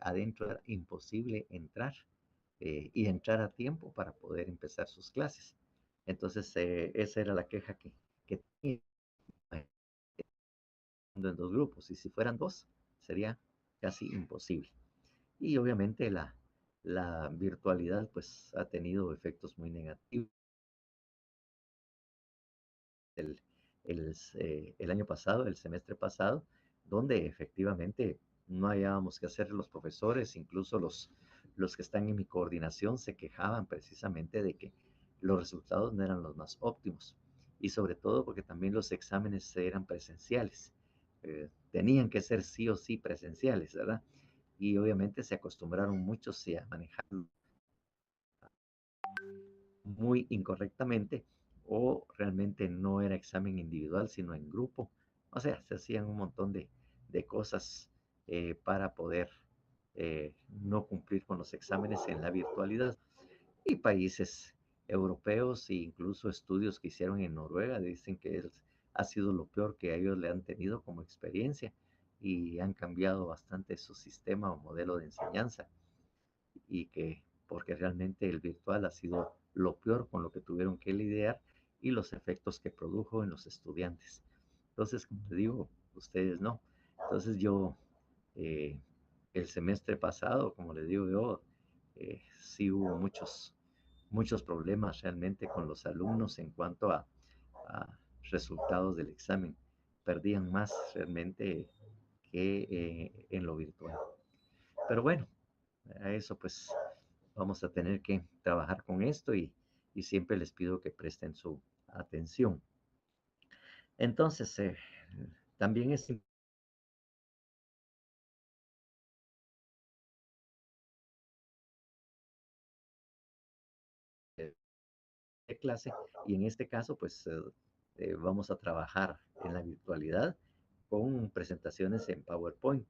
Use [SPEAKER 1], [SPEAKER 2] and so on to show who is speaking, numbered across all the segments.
[SPEAKER 1] adentro era imposible entrar y entrar a tiempo para poder empezar sus clases. Entonces, esa era la queja que tenía en dos grupos, y si fueran dos, sería casi imposible. Y obviamente la virtualidad pues ha tenido efectos muy negativos. El, el año pasado, el semestre pasado, donde efectivamente no hallábamos qué hacer los profesores, incluso los que están en mi coordinación se quejaban precisamente de que los resultados no eran los más óptimos. Y sobre todo porque también los exámenes eran presenciales. Tenían que ser sí o sí presenciales, ¿verdad? Y obviamente se acostumbraron muchos sí, a manejar muy incorrectamente o realmente no era examen individual, sino en grupo. O sea, se hacían un montón de cosas para poder no cumplir con los exámenes en la virtualidad. Y países europeos e incluso estudios que hicieron en Noruega dicen que ha sido lo peor que ellos le han tenido como experiencia y han cambiado bastante su sistema o modelo de enseñanza y que porque realmente el virtual ha sido lo peor con lo que tuvieron que lidiar y los efectos que produjo en los estudiantes. Entonces, como te digo, ustedes no. Entonces yo, eh, el semestre pasado, como les digo yo, sí hubo muchos problemas realmente con los alumnos en cuanto a resultados del examen. Perdían más realmente que en lo virtual. Pero bueno, a eso pues vamos a tener que trabajar con esto y siempre les pido que presten su atención. Entonces, también es de clase y en este caso pues vamos a trabajar en la virtualidad con presentaciones en PowerPoint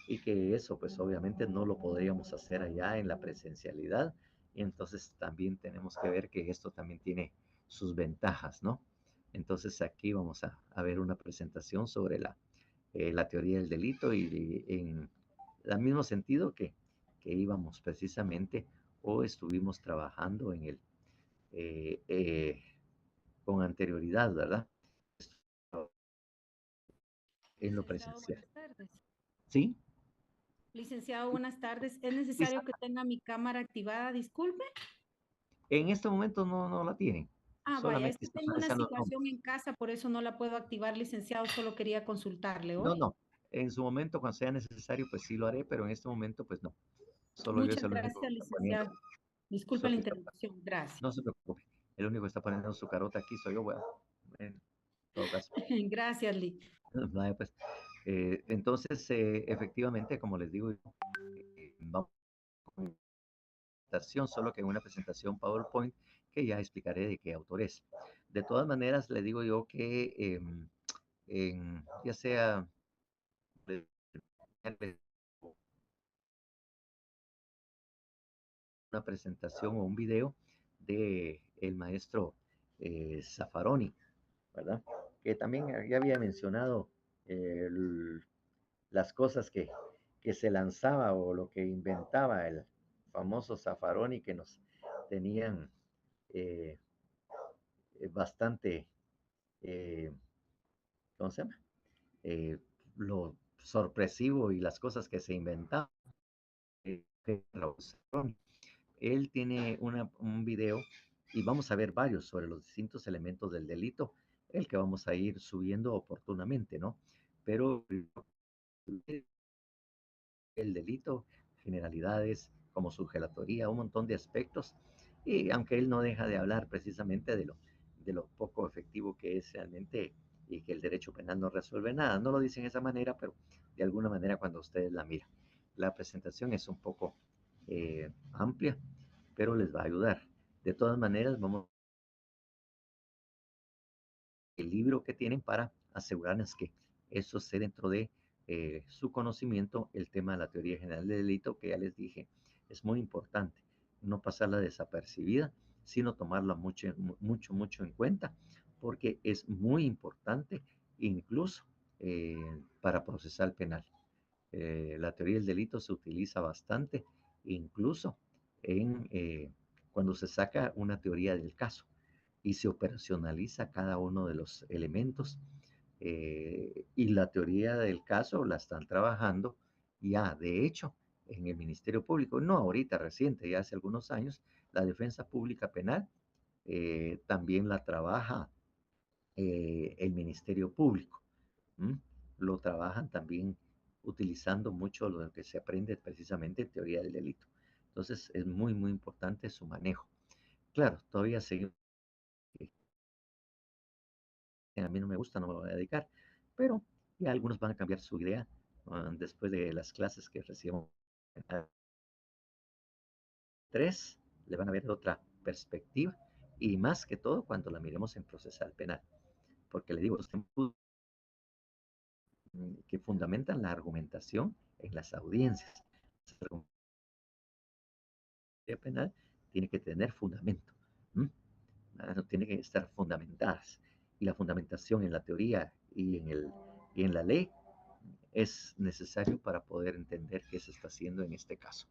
[SPEAKER 1] y que eso pues obviamente no lo podríamos hacer allá en la presencialidad y entonces también tenemos que ver que esto también tiene sus ventajas, ¿no? Entonces aquí vamos a ver una presentación sobre la teoría del delito y en el mismo sentido que íbamos precisamente o estuvimos trabajando en eh, eh, con anterioridad, ¿verdad? En lo
[SPEAKER 2] Licenciado,
[SPEAKER 1] presencial.
[SPEAKER 2] buenas tardes.
[SPEAKER 1] ¿Sí?
[SPEAKER 2] Licenciado, buenas tardes. ¿Es necesario que tenga mi cámara activada? Disculpe.
[SPEAKER 1] En este momento no la tienen,
[SPEAKER 2] Ah, vaya, es
[SPEAKER 1] solamente
[SPEAKER 2] que
[SPEAKER 1] está
[SPEAKER 2] tengo una
[SPEAKER 1] apareciendo el nombre.
[SPEAKER 2] situación en casa, por eso no la puedo activar, licenciado. Solo quería consultarle
[SPEAKER 1] No,
[SPEAKER 2] hoy.
[SPEAKER 1] no, en su momento cuando sea necesario pues sí lo haré, pero en este momento pues no, solo yo
[SPEAKER 2] Muchas
[SPEAKER 1] soy el único
[SPEAKER 2] gracias,
[SPEAKER 1] que está poniendo,
[SPEAKER 2] licenciado. Disculpe la
[SPEAKER 1] que está,
[SPEAKER 2] interrupción. Gracias.
[SPEAKER 1] no se preocupe, el único que está poniendo su carota aquí soy yo, bueno, en todo caso.
[SPEAKER 2] Gracias, Li.
[SPEAKER 1] Vaya, pues, entonces, efectivamente, como les digo, vamos con presentación, solo que en una presentación PowerPoint que ya explicaré de qué autor es. De todas maneras, le digo yo que ya sea una presentación o un video de el maestro Zaffaroni, ¿verdad? Que también ya había mencionado el, las cosas que se lanzaba o lo que inventaba el famoso Zaffaroni que nos tenían eh, bastante, eh, ¿cómo se llama? Eh, lo sorpresivo y las cosas que se inventaban. Él tiene un video y vamos a ver varios sobre los distintos elementos del delito, el que vamos a ir subiendo oportunamente, ¿no? Pero el delito, generalidades como su gelatoría, un montón de aspectos, y aunque él no deja de hablar precisamente de lo poco efectivo que es realmente y que el derecho penal no resuelve nada, no lo dicen de esa manera, pero de alguna manera cuando ustedes la miran. La presentación es un poco amplia, pero les va a ayudar. De todas maneras, vamos el libro que tienen para asegurarnos que eso esté dentro de su conocimiento, el tema de la teoría general del delito, que ya les dije, es muy importante, no pasarla desapercibida, sino tomarla mucho en cuenta, porque es muy importante incluso para procesar penal. La teoría del delito se utiliza bastante, incluso cuando se saca una teoría del caso y se operacionaliza cada uno de los elementos. Y la teoría del caso la están trabajando ya, de hecho, en el Ministerio Público, no ahorita reciente, ya hace algunos años, la Defensa Pública Penal también la trabaja el Ministerio Público. ¿M? Lo trabajan también utilizando mucho lo que se aprende precisamente en teoría del delito. Entonces es muy, muy importante su manejo. Claro, todavía seguimos. A mí no me gusta, no me voy a dedicar, pero ya algunos van a cambiar su idea después de las clases que recibimos. Tres, le van a ver otra perspectiva y más que todo cuando la miremos en procesal penal, porque le digo, los tiempos que fundamentan la argumentación en las audiencias. La argumentación penal tiene que tener fundamento, tiene que estar fundamentadas. Y la fundamentación en la teoría y en la ley es necesario para poder entender qué se está haciendo en este caso.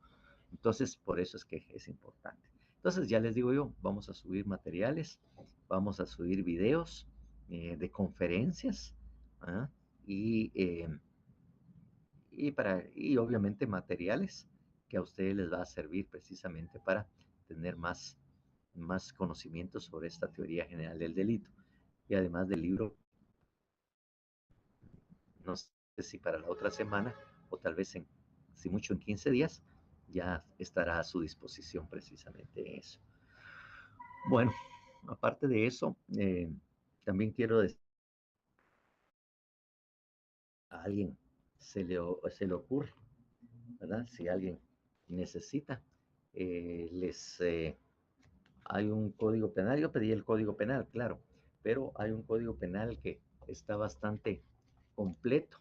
[SPEAKER 1] Entonces, por eso es que es importante. Entonces, ya les digo yo, vamos a subir materiales, vamos a subir videos de conferencias, ¿ah? y, eh, y obviamente materiales que a ustedes les va a servir precisamente para tener más conocimiento sobre esta teoría general del delito. Y además del libro, no sé si para la otra semana o tal vez si mucho en 15 días, ya estará a su disposición precisamente eso. Bueno, aparte de eso, también quiero decir a alguien se le ocurre, ¿verdad? Si alguien necesita, les hay un código penal. Yo pedí el código penal, claro, pero hay un código penal que está bastante completo,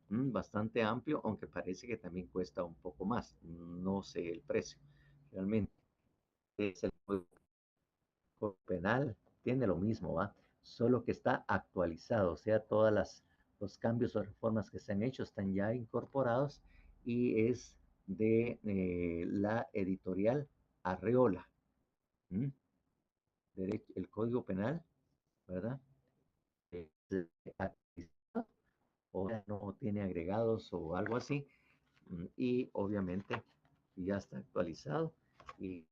[SPEAKER 1] bastante amplio, aunque parece que también cuesta un poco más. No sé el precio realmente. Es el código penal, tiene lo mismo, ¿va? Solo que está actualizado, o sea, los cambios o reformas que se han hecho están ya incorporados y es de la editorial Arreola. ¿m? El Código Penal, ¿verdad? O no tiene agregados o algo así, y obviamente ya está actualizado y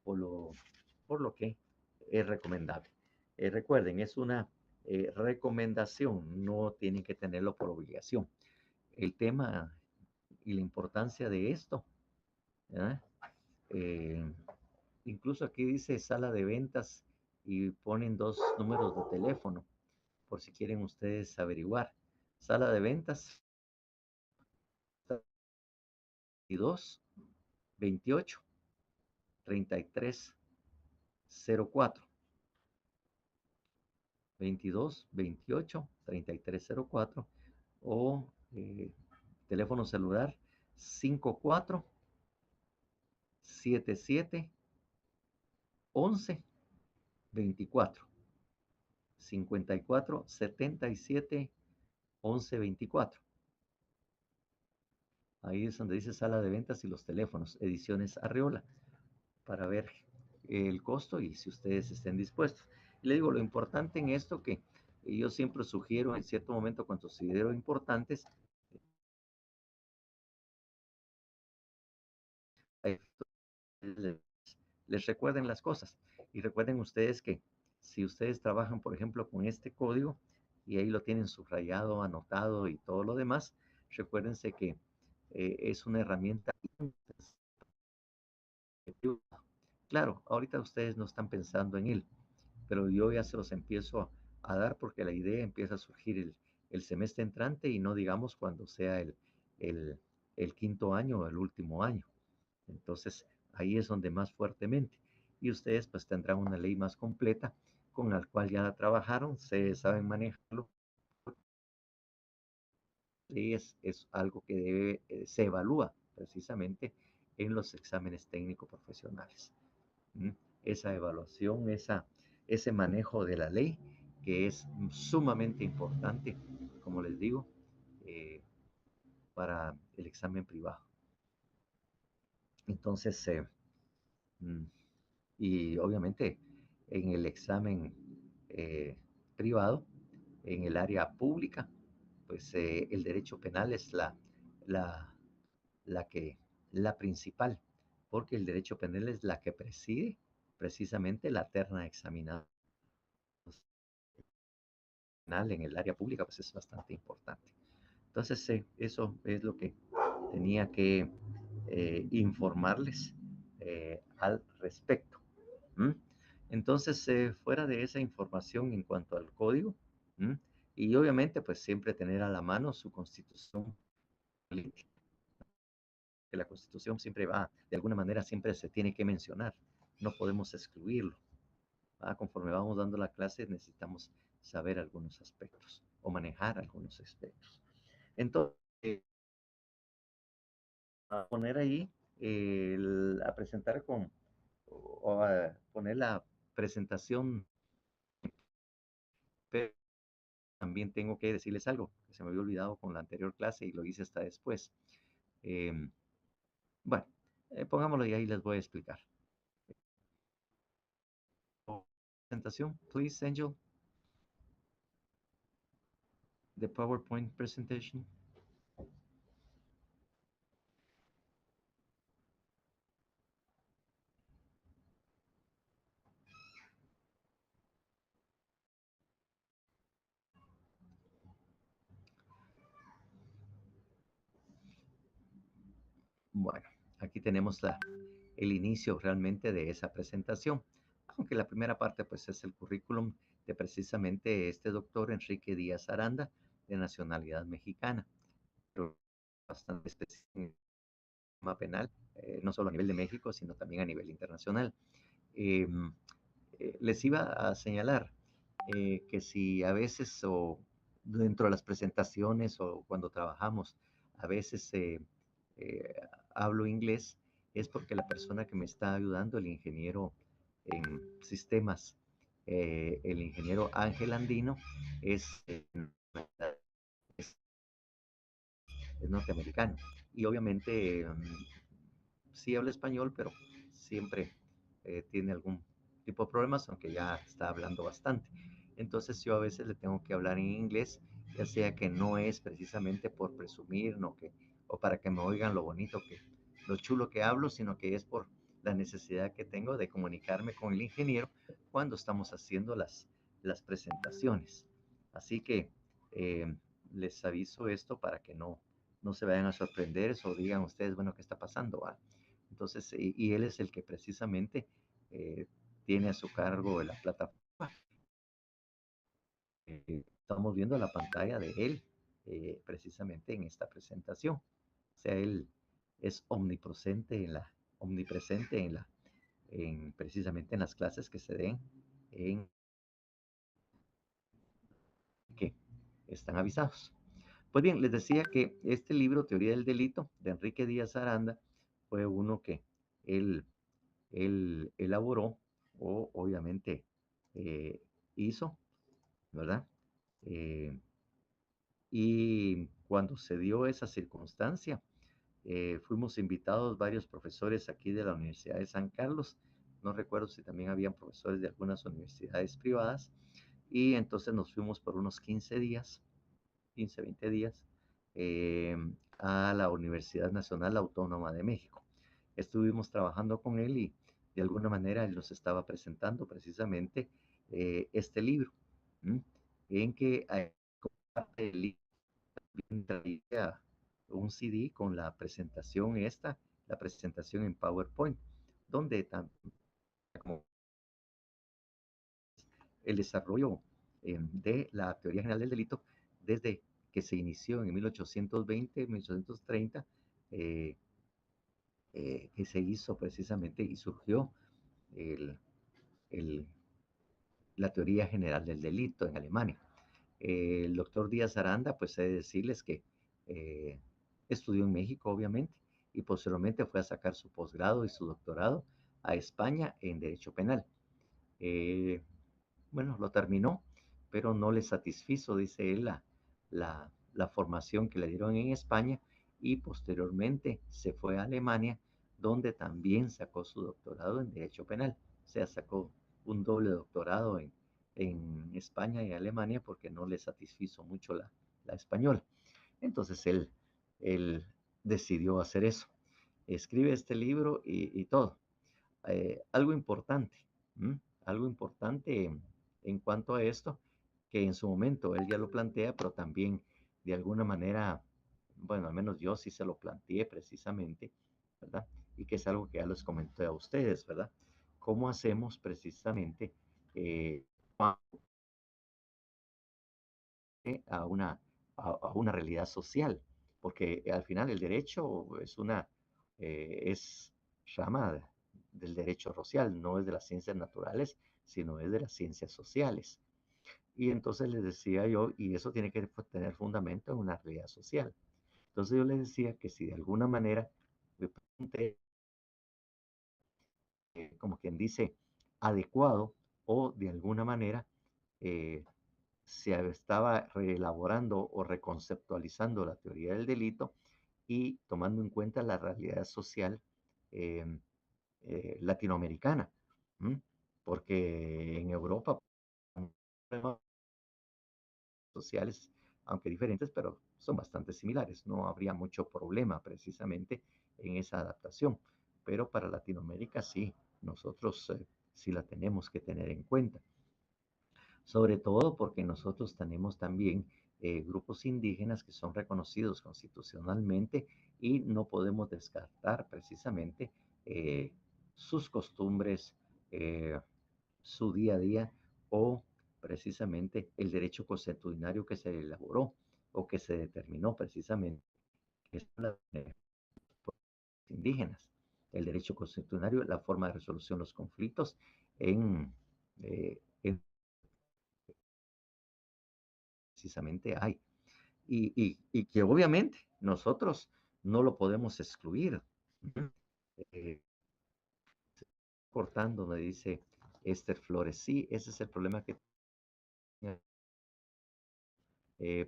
[SPEAKER 1] por lo, por lo que es recomendable. Recuerden, es una recomendación, no tienen que tenerlo por obligación. El tema y la importancia de esto, ¿verdad? Eh, Incluso aquí dice sala de ventas y ponen dos números de teléfono por si quieren ustedes averiguar. Sala de ventas 22 28 33 04. 22 28 33 04 o teléfono celular 54 77 11 24. 54 77 11 24. Ahí es donde dice sala de ventas y los teléfonos, Ediciones Arreola, para ver el costo y si ustedes estén dispuestos. Y le digo, lo importante en esto que yo siempre sugiero en cierto momento cuando considero importantes, les, les recuerden las cosas. Y recuerden ustedes que si ustedes trabajan, por ejemplo, con este código y ahí lo tienen subrayado, anotado y todo lo demás, recuérdense que es una herramienta. Claro, ahorita ustedes no están pensando en él, pero yo ya se los empiezo a dar porque la idea empieza a surgir el semestre entrante y no digamos cuando sea el, el quinto año o el último año. Entonces, ahí es donde más fuertemente. Y ustedes pues tendrán una ley más completa con la cual ya la trabajaron, se saben manejarlo. Y es algo que se evalúa precisamente en los exámenes técnicos profesionales. ¿m? Esa evaluación, ese manejo de la ley que es sumamente importante, como les digo, eh, para el examen privado. Entonces, mm, y obviamente en el examen eh, privado, en el área pública, pues el derecho penal es la, la que, la principal, porque el derecho penal es la que preside precisamente la terna examinada en el área pública, pues es bastante importante. Entonces, eso es lo que tenía que informarles al respecto. ¿Mm? Entonces, fuera de esa información en cuanto al código, ¿mm? Y obviamente, pues siempre tener a la mano su constitución política, que la constitución siempre va, de alguna manera, siempre se tiene que mencionar, no podemos excluirlo. ¿Va? Conforme vamos dando la clase, necesitamos saber algunos aspectos o manejar algunos aspectos. Entonces, a poner ahí, a presentar o a poner la presentación, pero también tengo que decirles algo que se me había olvidado con la anterior clase y lo hice hasta después. Em, bueno, pongámoslo y ahí les voy a explicar. Presentación, please, Angel. The PowerPoint presentation. Bueno, aquí tenemos el inicio realmente de esa presentación, aunque la primera parte pues es el currículum de precisamente este doctor Enrique Díaz Aranda, de nacionalidad mexicana, pero bastante específico en el tema penal, no solo a nivel de México, sino también a nivel internacional. Eh, Les iba a señalar que si a veces o dentro de las presentaciones o cuando trabajamos, a veces eh, hablo inglés, es porque la persona que me está ayudando, el ingeniero en sistemas, el ingeniero Ángel Andino, es, es, es norteamericano. Y obviamente sí habla español, pero siempre tiene algún tipo de problemas, aunque ya está hablando bastante. Entonces yo a veces le tengo que hablar en inglés, ya sea que no es precisamente por presumir, no que, o para que me oigan lo bonito que, lo chulo que hablo, sino que es por la necesidad que tengo de comunicarme con el ingeniero cuando estamos haciendo las presentaciones. Así que les aviso esto para que no se vayan a sorprender o digan ustedes, bueno, ¿qué está pasando? ¿Va? Entonces, y él es el que precisamente eh, tiene a su cargo la plataforma. Estamos viendo la pantalla de él precisamente en esta presentación. O sea, él es omnipresente precisamente en las clases que se den en que están avisados. Pues bien, les decía que este libro, Teoría del Delito, de Enrique Díaz Aranda, fue uno que él, él elaboró o obviamente eh, hizo, ¿verdad? Eh, y cuando se dio esa circunstancia, fuimos invitados varios profesores aquí de la Universidad de San Carlos, no recuerdo si también habían profesores de algunas universidades privadas, y entonces nos fuimos por unos 15 días, 15, 20 días, eh, a la Universidad Nacional Autónoma de México. Estuvimos trabajando con él y de alguna manera él nos estaba presentando precisamente este libro, ¿m? En que hay parte del libro un CD con la presentación la presentación en PowerPoint, donde como el desarrollo de la teoría general del delito desde que se inició en 1820, 1830, eh, que se hizo precisamente y surgió el, el, la teoría general del delito en Alemania. El doctor Díaz Aranda, pues he de decirles que eh, estudió en México, obviamente, y posteriormente fue a sacar su posgrado y su doctorado a España en Derecho Penal. Eh, bueno, lo terminó pero no le satisfizo, dice él, la formación que le dieron en España y posteriormente se fue a Alemania, donde también sacó su doctorado en Derecho Penal. O sea, sacó un doble doctorado en España y Alemania porque no le satisfizo mucho la española. Entonces él decidió hacer eso. Escribe este libro y todo. Algo importante, ¿m? Algo importante en cuanto a esto, que en su momento él ya lo plantea, pero también de alguna manera, bueno, al menos yo sí se lo planteé precisamente, ¿verdad? Y que es algo que ya les comenté a ustedes, ¿verdad? ¿Cómo hacemos precisamente eh, a a una realidad social? Porque al final el derecho es rama del derecho social, no es de las ciencias naturales, sino es de las ciencias sociales. Y entonces les decía yo, y eso tiene que tener fundamento en una realidad social. Entonces yo les decía que si de alguna manera, me pregunté, como quien dice, adecuado o de alguna manera eh, se estaba reelaborando o reconceptualizando la teoría del delito y tomando en cuenta la realidad social eh, latinoamericana, ¿m? Porque en Europa sociales, aunque diferentes, pero son bastante similares. No habría mucho problema precisamente en esa adaptación. Pero para Latinoamérica sí, nosotros sí la tenemos que tener en cuenta. Sobre todo porque nosotros tenemos también grupos indígenas que son reconocidos constitucionalmente y no podemos descartar precisamente eh, sus costumbres, eh, su día a día o precisamente el derecho consuetudinario que se elaboró o que se determinó precisamente, que son las indígenas. El derecho consuetudinario, la forma de resolución de los conflictos en precisamente hay. Y que obviamente nosotros no lo podemos excluir. Eh, cortando, me dice Esther Flores. Sí, ese es el problema que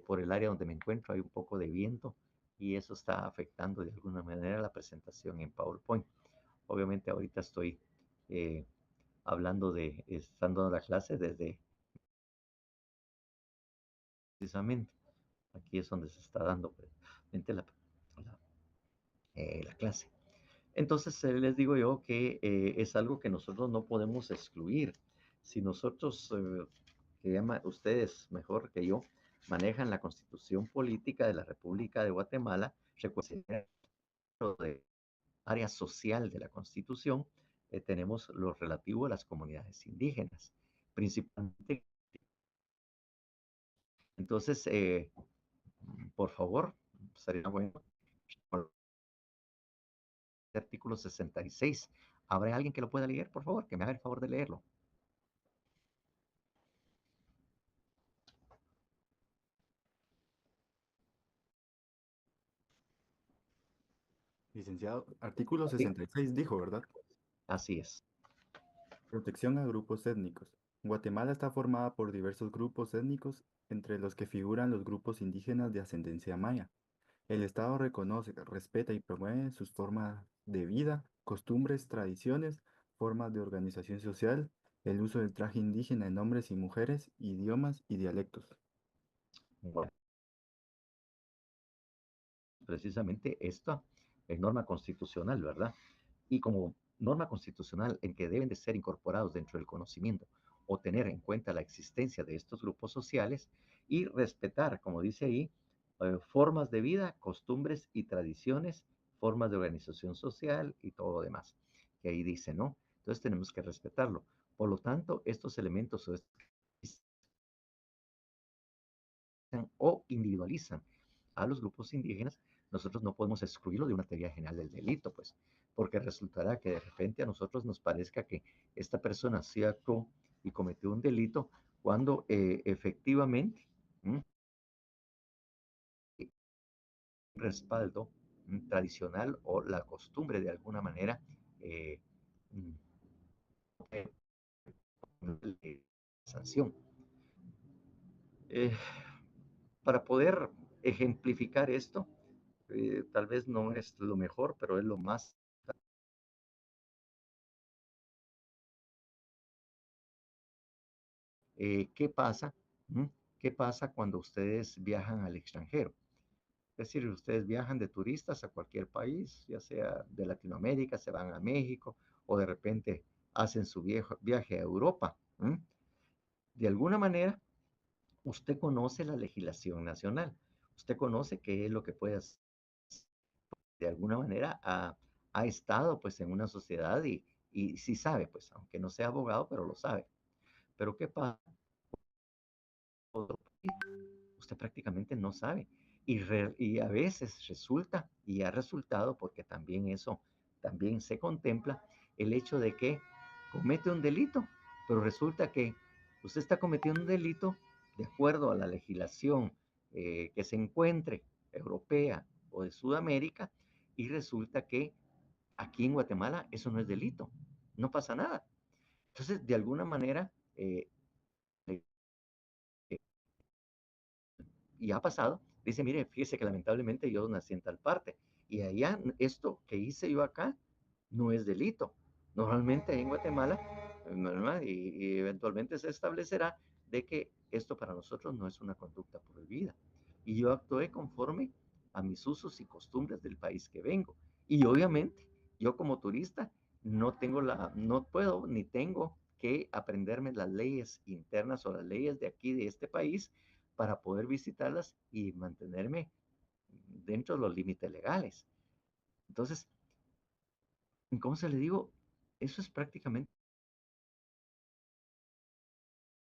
[SPEAKER 1] por el área donde me encuentro hay un poco de viento y eso está afectando de alguna manera la presentación en PowerPoint. Obviamente ahorita estoy eh, hablando estando dando la clase desde precisamente, aquí es donde se está dando precisamente la, la clase. Entonces, les digo yo que es algo que nosotros no podemos excluir. Si nosotros, que llama, ustedes mejor que yo, manejan la constitución política de la República de Guatemala, recuerden de área social de la constitución, tenemos lo relativo a las comunidades indígenas, principalmente. Entonces, por favor, sería bueno el artículo 66. ¿Habrá alguien que lo pueda leer, por favor? Que me haga el favor de leerlo.
[SPEAKER 3] Licenciado, artículo
[SPEAKER 1] Sí,
[SPEAKER 3] 66 dijo, ¿verdad?
[SPEAKER 1] así es.
[SPEAKER 3] Protección a grupos étnicos. Guatemala está formada por diversos grupos étnicos, entre los que figuran los grupos indígenas de ascendencia maya. El Estado reconoce, respeta y promueve sus formas de vida, costumbres, tradiciones, formas de organización social, el uso del traje indígena en hombres y mujeres, idiomas y dialectos.
[SPEAKER 1] Bueno, precisamente esta es norma constitucional, ¿verdad? Y como norma constitucional en que deben de ser incorporados dentro del conocimiento o tener en cuenta la existencia de estos grupos sociales y respetar, como dice ahí, formas de vida, costumbres y tradiciones, formas de organización social y todo lo demás, que ahí dice, ¿no? Entonces tenemos que respetarlo. Por lo tanto, estos elementos o individualizan a los grupos indígenas, nosotros no podemos excluirlo de una teoría general del delito, pues, porque resultará que de repente a nosotros nos parezca que esta persona sí actuó y cometió un delito cuando efectivamente respaldo tradicional o la costumbre de alguna manera eh, sanción. Eh, para poder ejemplificar esto, tal vez no es lo mejor, pero es lo más. ¿Qué pasa? ¿Mm? ¿Qué pasa cuando ustedes viajan al extranjero? Es decir, ustedes viajan de turistas a cualquier país, ya sea de Latinoamérica, se van a México o de repente hacen su viaje a Europa. ¿Mm? De alguna manera, usted conoce la legislación nacional, usted conoce qué es lo que puede hacer. De alguna manera ha estado pues en una sociedad y sí sabe, pues, aunque no sea abogado, pero lo sabe. Pero ¿qué pasa? Usted prácticamente no sabe. Y a veces resulta, y ha resultado, porque también eso también se contempla, el hecho de que comete un delito, pero resulta que usted está cometiendo un delito de acuerdo a la legislación que se encuentre, europea o de Sudamérica, y resulta que aquí en Guatemala eso no es delito, no pasa nada. Entonces, de alguna manera, y ha pasado, dice, mire, fíjese que lamentablemente yo nací en tal parte, y allá esto que hice yo acá no es delito. Normalmente en Guatemala, ¿verdad? Y eventualmente se establecerá de que esto para nosotros no es una conducta prohibida. Y yo actué conforme a mis usos y costumbres del país que vengo. Y obviamente, yo como turista no puedo ni tengo que aprenderme las leyes internas o las leyes de aquí, de este país, para poder visitarlas y mantenerme dentro de los límites legales. Entonces, ¿cómo se le digo? Eso es prácticamente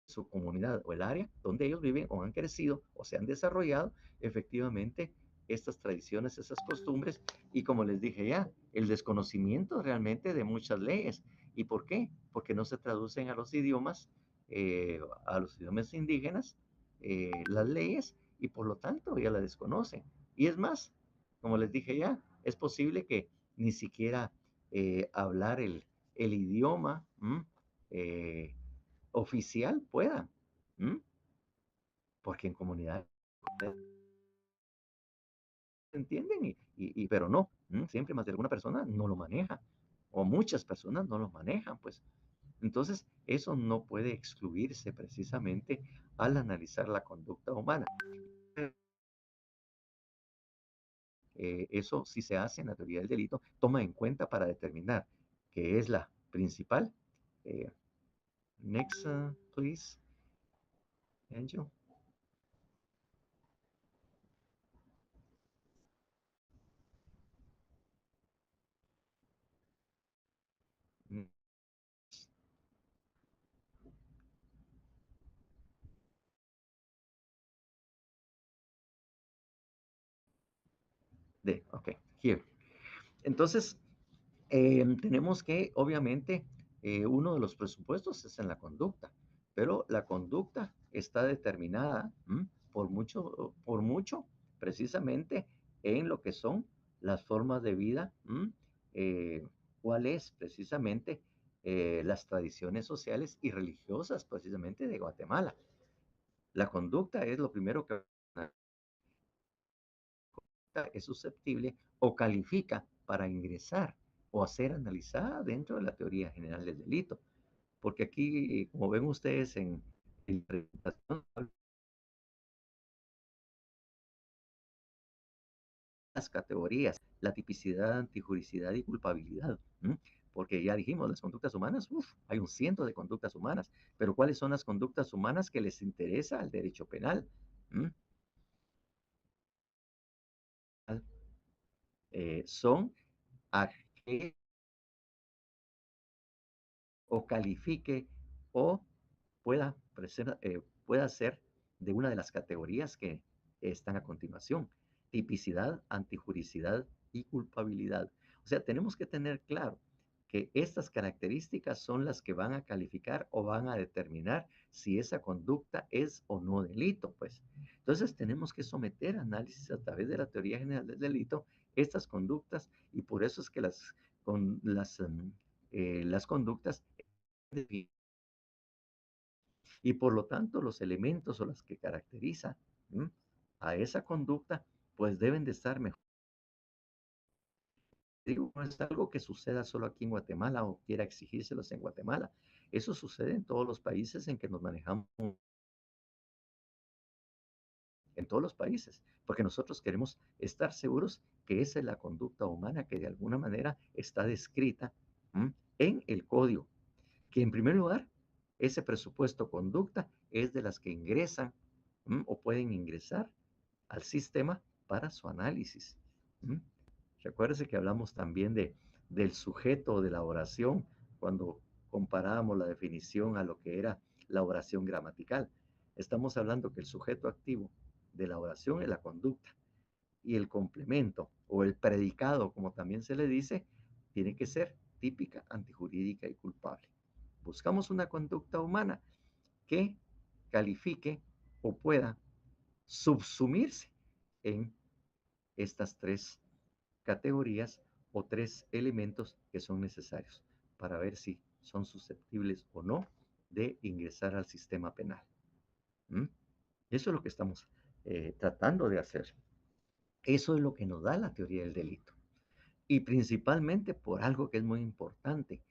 [SPEAKER 1] su comunidad o el área donde ellos viven o han crecido o se han desarrollado efectivamente estas tradiciones, esas costumbres y como les dije ya, el desconocimiento realmente de muchas leyes. ¿Y por qué? Porque no se traducen a los idiomas indígenas las leyes y por lo tanto ya la desconocen. Y es más, como les dije ya, es posible que ni siquiera hablar el idioma oficial pueda, ¿m? Porque en comunidad entienden, pero no, siempre más de alguna persona no lo maneja, o muchas personas no lo manejan, pues. Entonces, eso no puede excluirse precisamente al analizar la conducta humana. Eso sí se hace en la teoría del delito, toma en cuenta para determinar que es la principal. Eh, next, please, Angel. Mm, ok, here. Entonces, tenemos que, obviamente, uno de los presupuestos es en la conducta, pero la conducta está determinada por mucho, precisamente en lo que son las formas de vida, cuál es precisamente las tradiciones sociales y religiosas precisamente de Guatemala. La conducta es lo primero que es susceptible o califica para ingresar o ser analizada dentro de la teoría general del delito. Porque aquí, como ven ustedes en la interpretación, las categorías, la tipicidad, antijuricidad y culpabilidad. Porque ya dijimos, las conductas humanas, hay un ciento de conductas humanas, pero ¿cuáles son las conductas humanas que les interesa al derecho penal? ¿Mm? Son aquellas o califique o pueda ser de una de las categorías que están a continuación. Tipicidad, antijuricidad y culpabilidad. O sea, tenemos que tener claro que estas características son las que van a calificar o van a determinar si esa conducta es o no delito, pues. Entonces tenemos que someter análisis a través de la teoría general del delito estas conductas y por eso es que las conductas Y por lo tanto, los elementos o las que caracterizan a esa conducta, pues deben de estar mejor. Digo, no es algo que suceda solo aquí en Guatemala o quiera exigírselos en Guatemala. Eso sucede en todos los países en que nos manejamos, en todos los países, porque nosotros queremos estar seguros que esa es la conducta humana que de alguna manera está descrita en el código. Que en primer lugar, ese presupuesto conducta es de las que ingresan o pueden ingresar al sistema para su análisis. ¿M? Recuérdese que hablamos también del sujeto de la oración cuando comparábamos la definición a lo que era la oración gramatical. Estamos hablando que el sujeto activo de la oración es la conducta y el complemento o el predicado, como también se le dice, tiene que ser típica, antijurídica y culpable. Buscamos una conducta humana que califique o pueda subsumirse en estas tres categorías o tres elementos que son necesarios para ver si son susceptibles o no de ingresar al sistema penal. ¿Mm? Eso es lo que estamos tratando de hacer. Eso es lo que nos da la teoría del delito. Y principalmente por algo que es muy importante,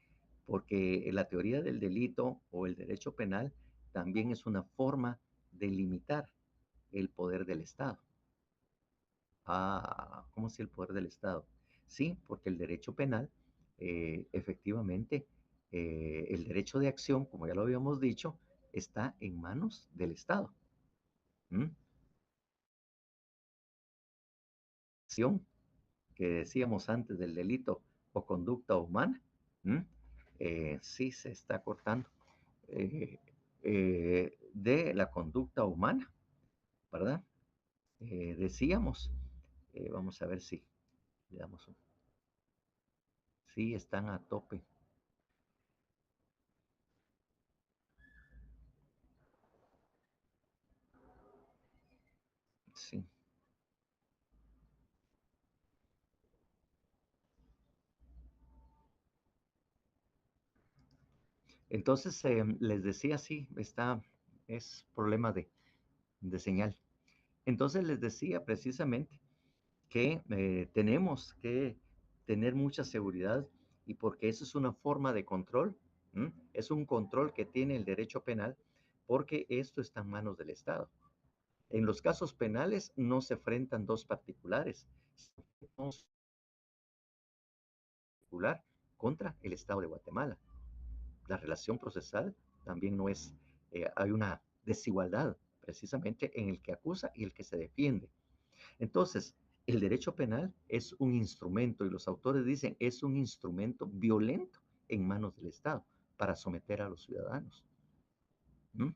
[SPEAKER 1] porque la teoría del delito o el derecho penal también es una forma de limitar el poder del Estado. ¿Cómo si el poder del Estado? Sí, porque el derecho penal, efectivamente, el derecho de acción, como ya lo habíamos dicho, está en manos del Estado. ¿Mm? Acción que decíamos antes del delito o conducta humana, sí se está cortando de la conducta humana, ¿verdad? Decíamos, vamos a ver si le damos un... Sí, están a tope. Sí. Entonces, les decía, sí, es problema de señal. Entonces les decía precisamente que tenemos que tener mucha seguridad y porque eso es una forma de control, es un control que tiene el derecho penal porque esto está en manos del Estado. En los casos penales no se enfrentan dos particulares, un particular contra el Estado de Guatemala. La relación procesal también no es, hay una desigualdad precisamente en el que acusa y el que se defiende. Entonces, el derecho penal es un instrumento, y los autores dicen, es un instrumento violento en manos del Estado para someter a los ciudadanos. ¿Mm?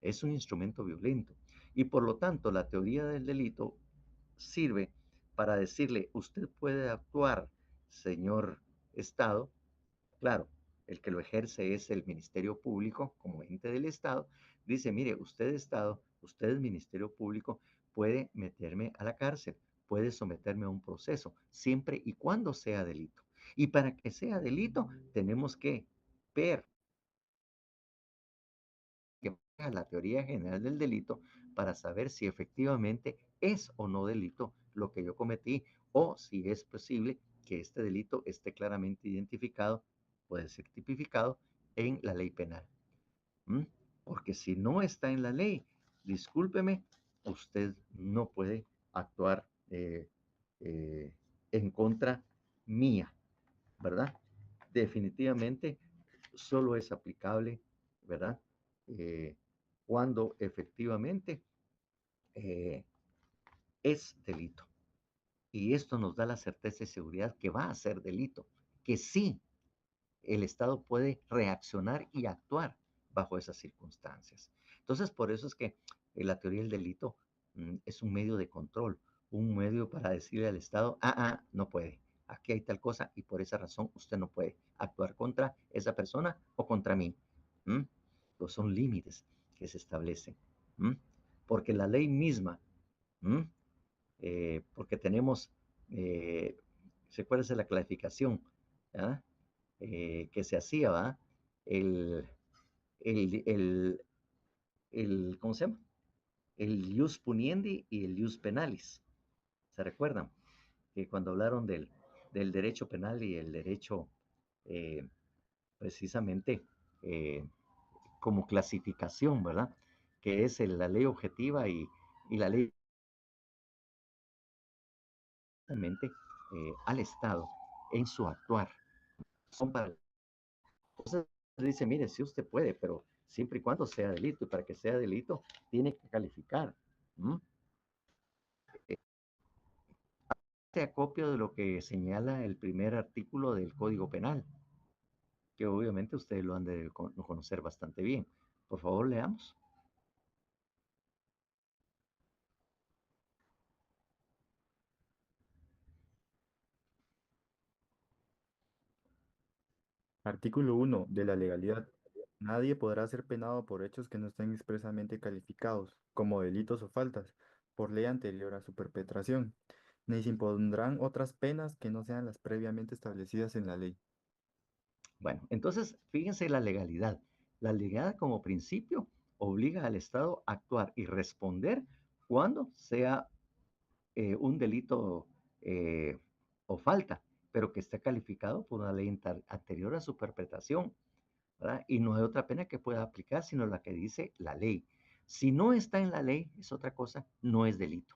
[SPEAKER 1] Es un instrumento violento. Y por lo tanto, la teoría del delito sirve para decirle, usted puede actuar, señor Estado, claro, el que lo ejerce es el Ministerio Público como ente del Estado, dice, mire, usted Estado, usted es Ministerio Público, puede meterme a la cárcel, puede someterme a un proceso, siempre y cuando sea delito. Y para que sea delito, tenemos que ver que la teoría general del delito para saber si efectivamente es o no delito lo que yo cometí o si es posible que este delito esté claramente identificado, puede ser tipificado en la ley penal. ¿Mm? Porque si no está en la ley, discúlpeme, usted no puede actuar eh, en contra mía, ¿verdad? Definitivamente solo es aplicable, ¿verdad? Eh, cuando efectivamente eh, es delito. Y esto nos da la certeza y seguridad que va a ser delito, que sí, el Estado puede reaccionar y actuar bajo esas circunstancias. Entonces, por eso es que la teoría del delito es un medio de control, un medio para decirle al Estado, no puede, aquí hay tal cosa y por esa razón usted no puede actuar contra esa persona o contra mí. Pues son límites que se establecen. Porque la ley misma, porque tenemos, recuérdese la clasificación, que se hacía, ¿va? El, el, el, ¿cómo se llama? El ius puniendi y el ius penalis. ¿Se recuerdan? Que cuando hablaron del derecho penal y el derecho eh, precisamente eh, como clasificación, ¿verdad? Que es la ley objetiva y la ley realmente al Estado en su actuar. Son para... Entonces dice, mire, si usted puede, pero siempre y cuando sea delito, y para que sea delito, tiene que calificar. ¿Mm? Este acopio de lo que señala el primer artículo del Código Penal, que obviamente ustedes lo han de conocer bastante bien. Por favor, leamos.
[SPEAKER 3] Artículo 1 de la legalidad. Nadie podrá ser penado por hechos que no estén expresamente calificados como delitos o faltas por ley anterior a su perpetración, ni se impondrán otras penas que no sean las previamente establecidas en la ley.
[SPEAKER 1] Bueno, entonces, fíjense la legalidad. La legalidad como principio obliga al Estado a actuar y responder cuando sea un delito eh, o falta, pero que esté calificado por una ley anterior a su perpetración, ¿verdad? Y no hay otra pena que pueda aplicar, sino la que dice la ley. Si no está en la ley, es otra cosa, no es delito.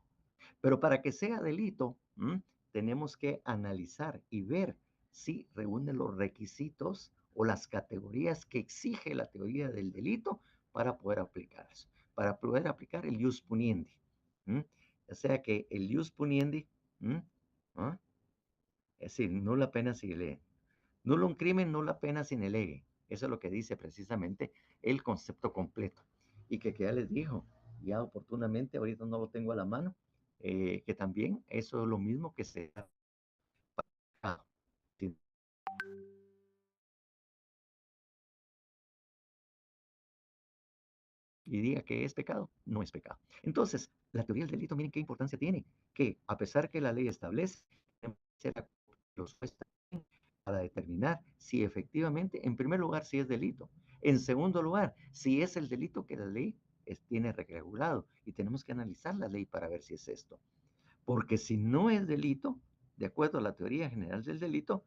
[SPEAKER 1] Pero para que sea delito, tenemos que analizar y ver si reúne los requisitos o las categorías que exige la teoría del delito para poder aplicar eso, para poder aplicar el ius puniendi. O sea que el ius puniendi, ¿ah? Es decir, nula pena si le, nulo un crimen, nula pena sin lege. Eso es lo que dice precisamente el concepto completo. Y que ya les dijo, ya oportunamente, ahorita no lo tengo a la mano, que también eso es lo mismo que se da. Y diga que es pecado, no es pecado. Entonces, la teoría del delito, miren qué importancia tiene, que a pesar que la ley establece los jueces para determinar si efectivamente, en primer lugar, si es delito. En segundo lugar, si es el delito que la ley tiene regulado. Y tenemos que analizar la ley para ver si es esto. Porque si no es delito, de acuerdo a la teoría general del delito,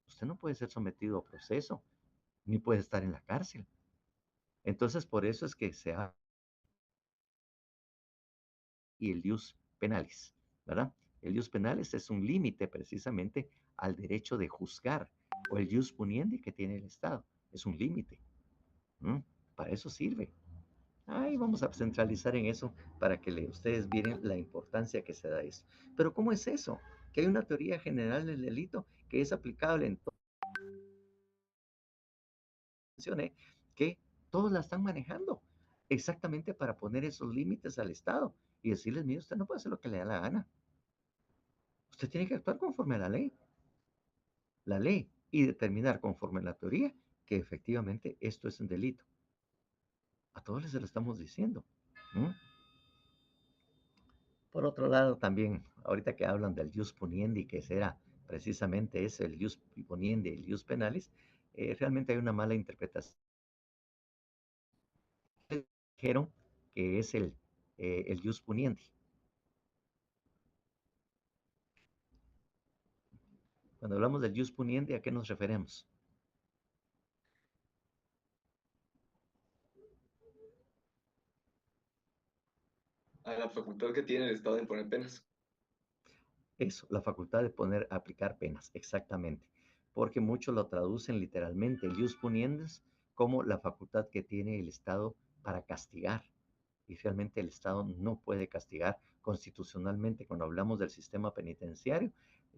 [SPEAKER 1] usted no puede ser sometido a proceso, ni puede estar en la cárcel. Entonces, por eso es que se ha y el ius penalis, ¿verdad? El ius penalis es un límite precisamente al derecho de juzgar, o el ius puniendi que tiene el Estado, es un límite. ¿Mm? Para eso sirve. Ahí vamos a centralizar en eso para que ustedes miren la importancia que se da eso. Pero ¿cómo es eso? Que hay una teoría general del delito que es aplicable en todo, que todos la están manejando exactamente para poner esos límites al Estado y decirles, mire, usted no puede hacer lo que le da la gana. Usted tiene que actuar conforme a la ley y determinar conforme a la teoría que efectivamente esto es un delito. A todos les lo estamos diciendo. ¿Mm? Por otro lado, también, ahorita que hablan del ius puniendi, que será precisamente ese, el ius puniendi, el ius penalis, realmente hay una mala interpretación. Dijeron que es el ius puniendi. Cuando hablamos del ius puniendi, ¿a qué nos referimos?
[SPEAKER 4] A la facultad que tiene el Estado de imponer penas.
[SPEAKER 1] Eso, la facultad de poner, aplicar penas, exactamente. Porque muchos lo traducen literalmente, el ius puniendis, como la facultad que tiene el Estado para castigar. Y realmente el Estado no puede castigar constitucionalmente. Cuando hablamos del sistema penitenciario,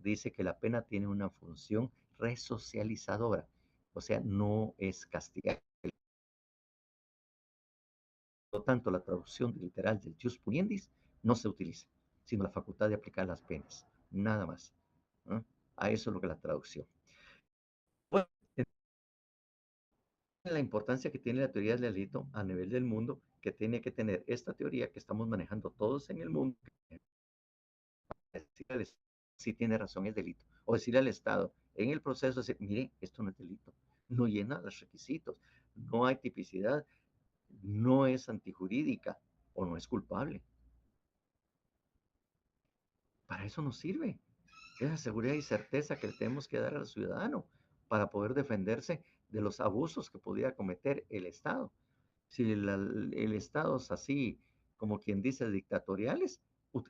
[SPEAKER 1] dice que la pena tiene una función resocializadora. O sea, no es castigar. Por lo tanto, la traducción literal del jus puniendis no se utiliza, sino la facultad de aplicar las penas, nada más. ¿No? A eso es lo que la traducción. Bueno, la importancia que tiene la teoría del delito a nivel del mundo, que tiene que tener esta teoría que estamos manejando todos en el mundo, si tiene razón es delito, o decirle al Estado en el proceso, decir, mire, esto no es delito, no llena los requisitos, no hay tipicidad, no es antijurídica o no es culpable. Para eso nos sirve. Esa seguridad y certeza que le tenemos que dar al ciudadano para poder defenderse de los abusos que pudiera cometer el Estado. Si el Estado es así, como quien dice, dictatoriales,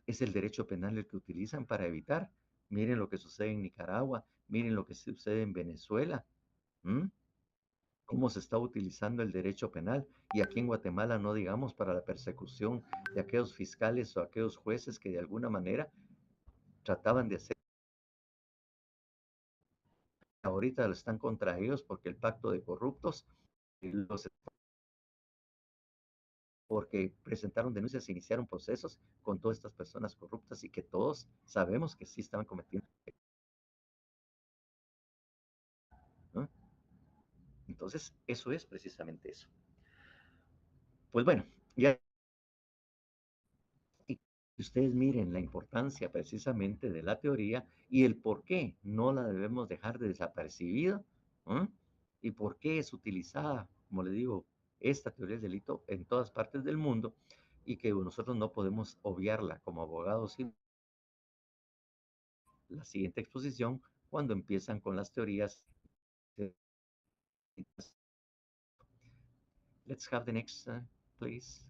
[SPEAKER 1] es el derecho penal el que utilizan para evitar. Miren lo que sucede en Nicaragua, miren lo que sucede en Venezuela, ¿m? Cómo se está utilizando el derecho penal. Y aquí en Guatemala, no digamos, para la persecución de aquellos fiscales o aquellos jueces que de alguna manera trataban de hacer. Ahorita están contra ellos porque el pacto de corruptos, los porque presentaron denuncias e iniciaron procesos con todas estas personas corruptas y que todos sabemos que sí estaban cometiendo, ¿no? Entonces, eso es precisamente eso. Pues bueno, ya y ustedes miren la importancia precisamente de la teoría y el por qué no la debemos dejar de desapercibida, ¿no? Y por qué es utilizada, como le digo, esta teoría del delito en todas partes del mundo y que nosotros no podemos obviarla como abogados. La siguiente exposición cuando empiezan con las teorías. Let's have the next, please.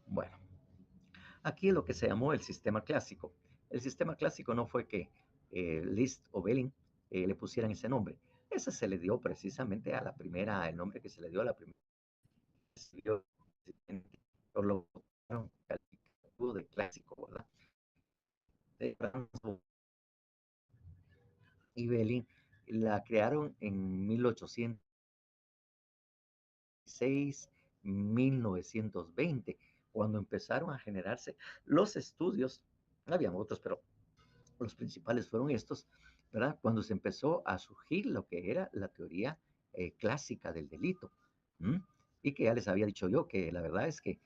[SPEAKER 1] Bueno, aquí lo que se llamó el sistema clásico. El sistema clásico no fue que Liszt o Belling le pusieran ese nombre. Ese se le dio precisamente a la primera, el nombre que se le dio a la primera. O lo calificativo de clásico, ¿verdad? Y Belling la crearon en 1806, 1920, cuando empezaron a generarse los estudios. Había otros, pero los principales fueron estos, ¿verdad? Cuando se empezó a surgir lo que era la teoría clásica del delito. ¿M? Y que ya les había dicho yo que la verdad es que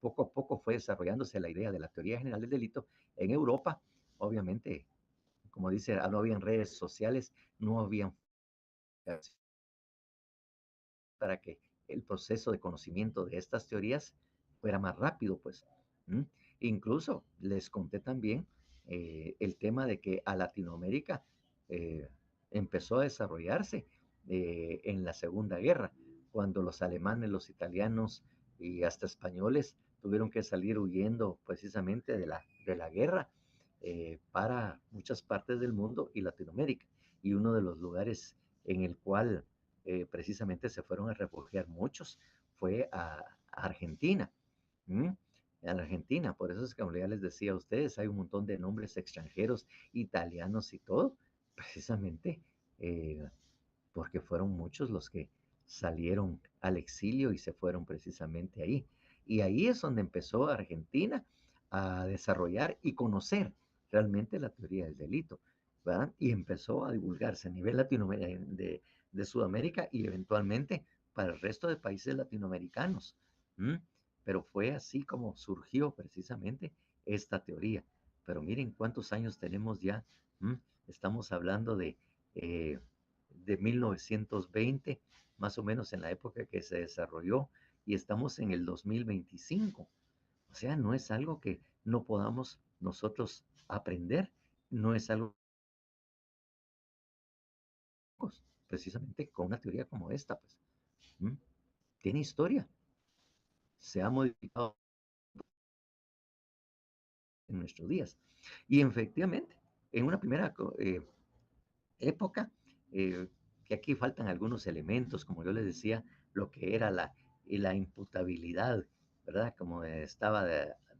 [SPEAKER 1] poco a poco fue desarrollándose la idea de la teoría general del delito en Europa. Obviamente, como dice, no habían redes sociales, no habían para que el proceso de conocimiento de estas teorías fuera más rápido, pues. ¿Mm? Incluso les conté también el tema de que a Latinoamérica eh, empezó a desarrollarse en la Segunda Guerra, cuando los alemanes, los italianos y hasta españoles tuvieron que salir huyendo precisamente de la guerra para muchas partes del mundo y Latinoamérica. Y uno de los lugares en el cual precisamente se fueron a refugiar muchos, fue a Argentina. ¿M? A la Argentina, por eso es que como ya les decía a ustedes, hay un montón de nombres extranjeros, italianos y todo, precisamente eh, porque fueron muchos los que salieron al exilio y se fueron precisamente ahí. Y ahí es donde empezó Argentina a desarrollar y conocer realmente la teoría del delito, ¿verdad? Y empezó a divulgarse a nivel latinoamericano de Sudamérica y eventualmente para el resto de países latinoamericanos. ¿M? Pero fue así como surgió precisamente esta teoría. Pero miren cuántos años tenemos ya. ¿M? Estamos hablando de 1920, más o menos en la época que se desarrolló, y estamos en el 2025. O sea, no es algo que no podamos nosotros aprender, no es algo precisamente con una teoría como esta, pues. ¿M? Tiene historia, se ha modificado en nuestros días. Y efectivamente, en una primera época, eh, que aquí faltan algunos elementos, como yo les decía, lo que era la imputabilidad, ¿verdad? Como estaba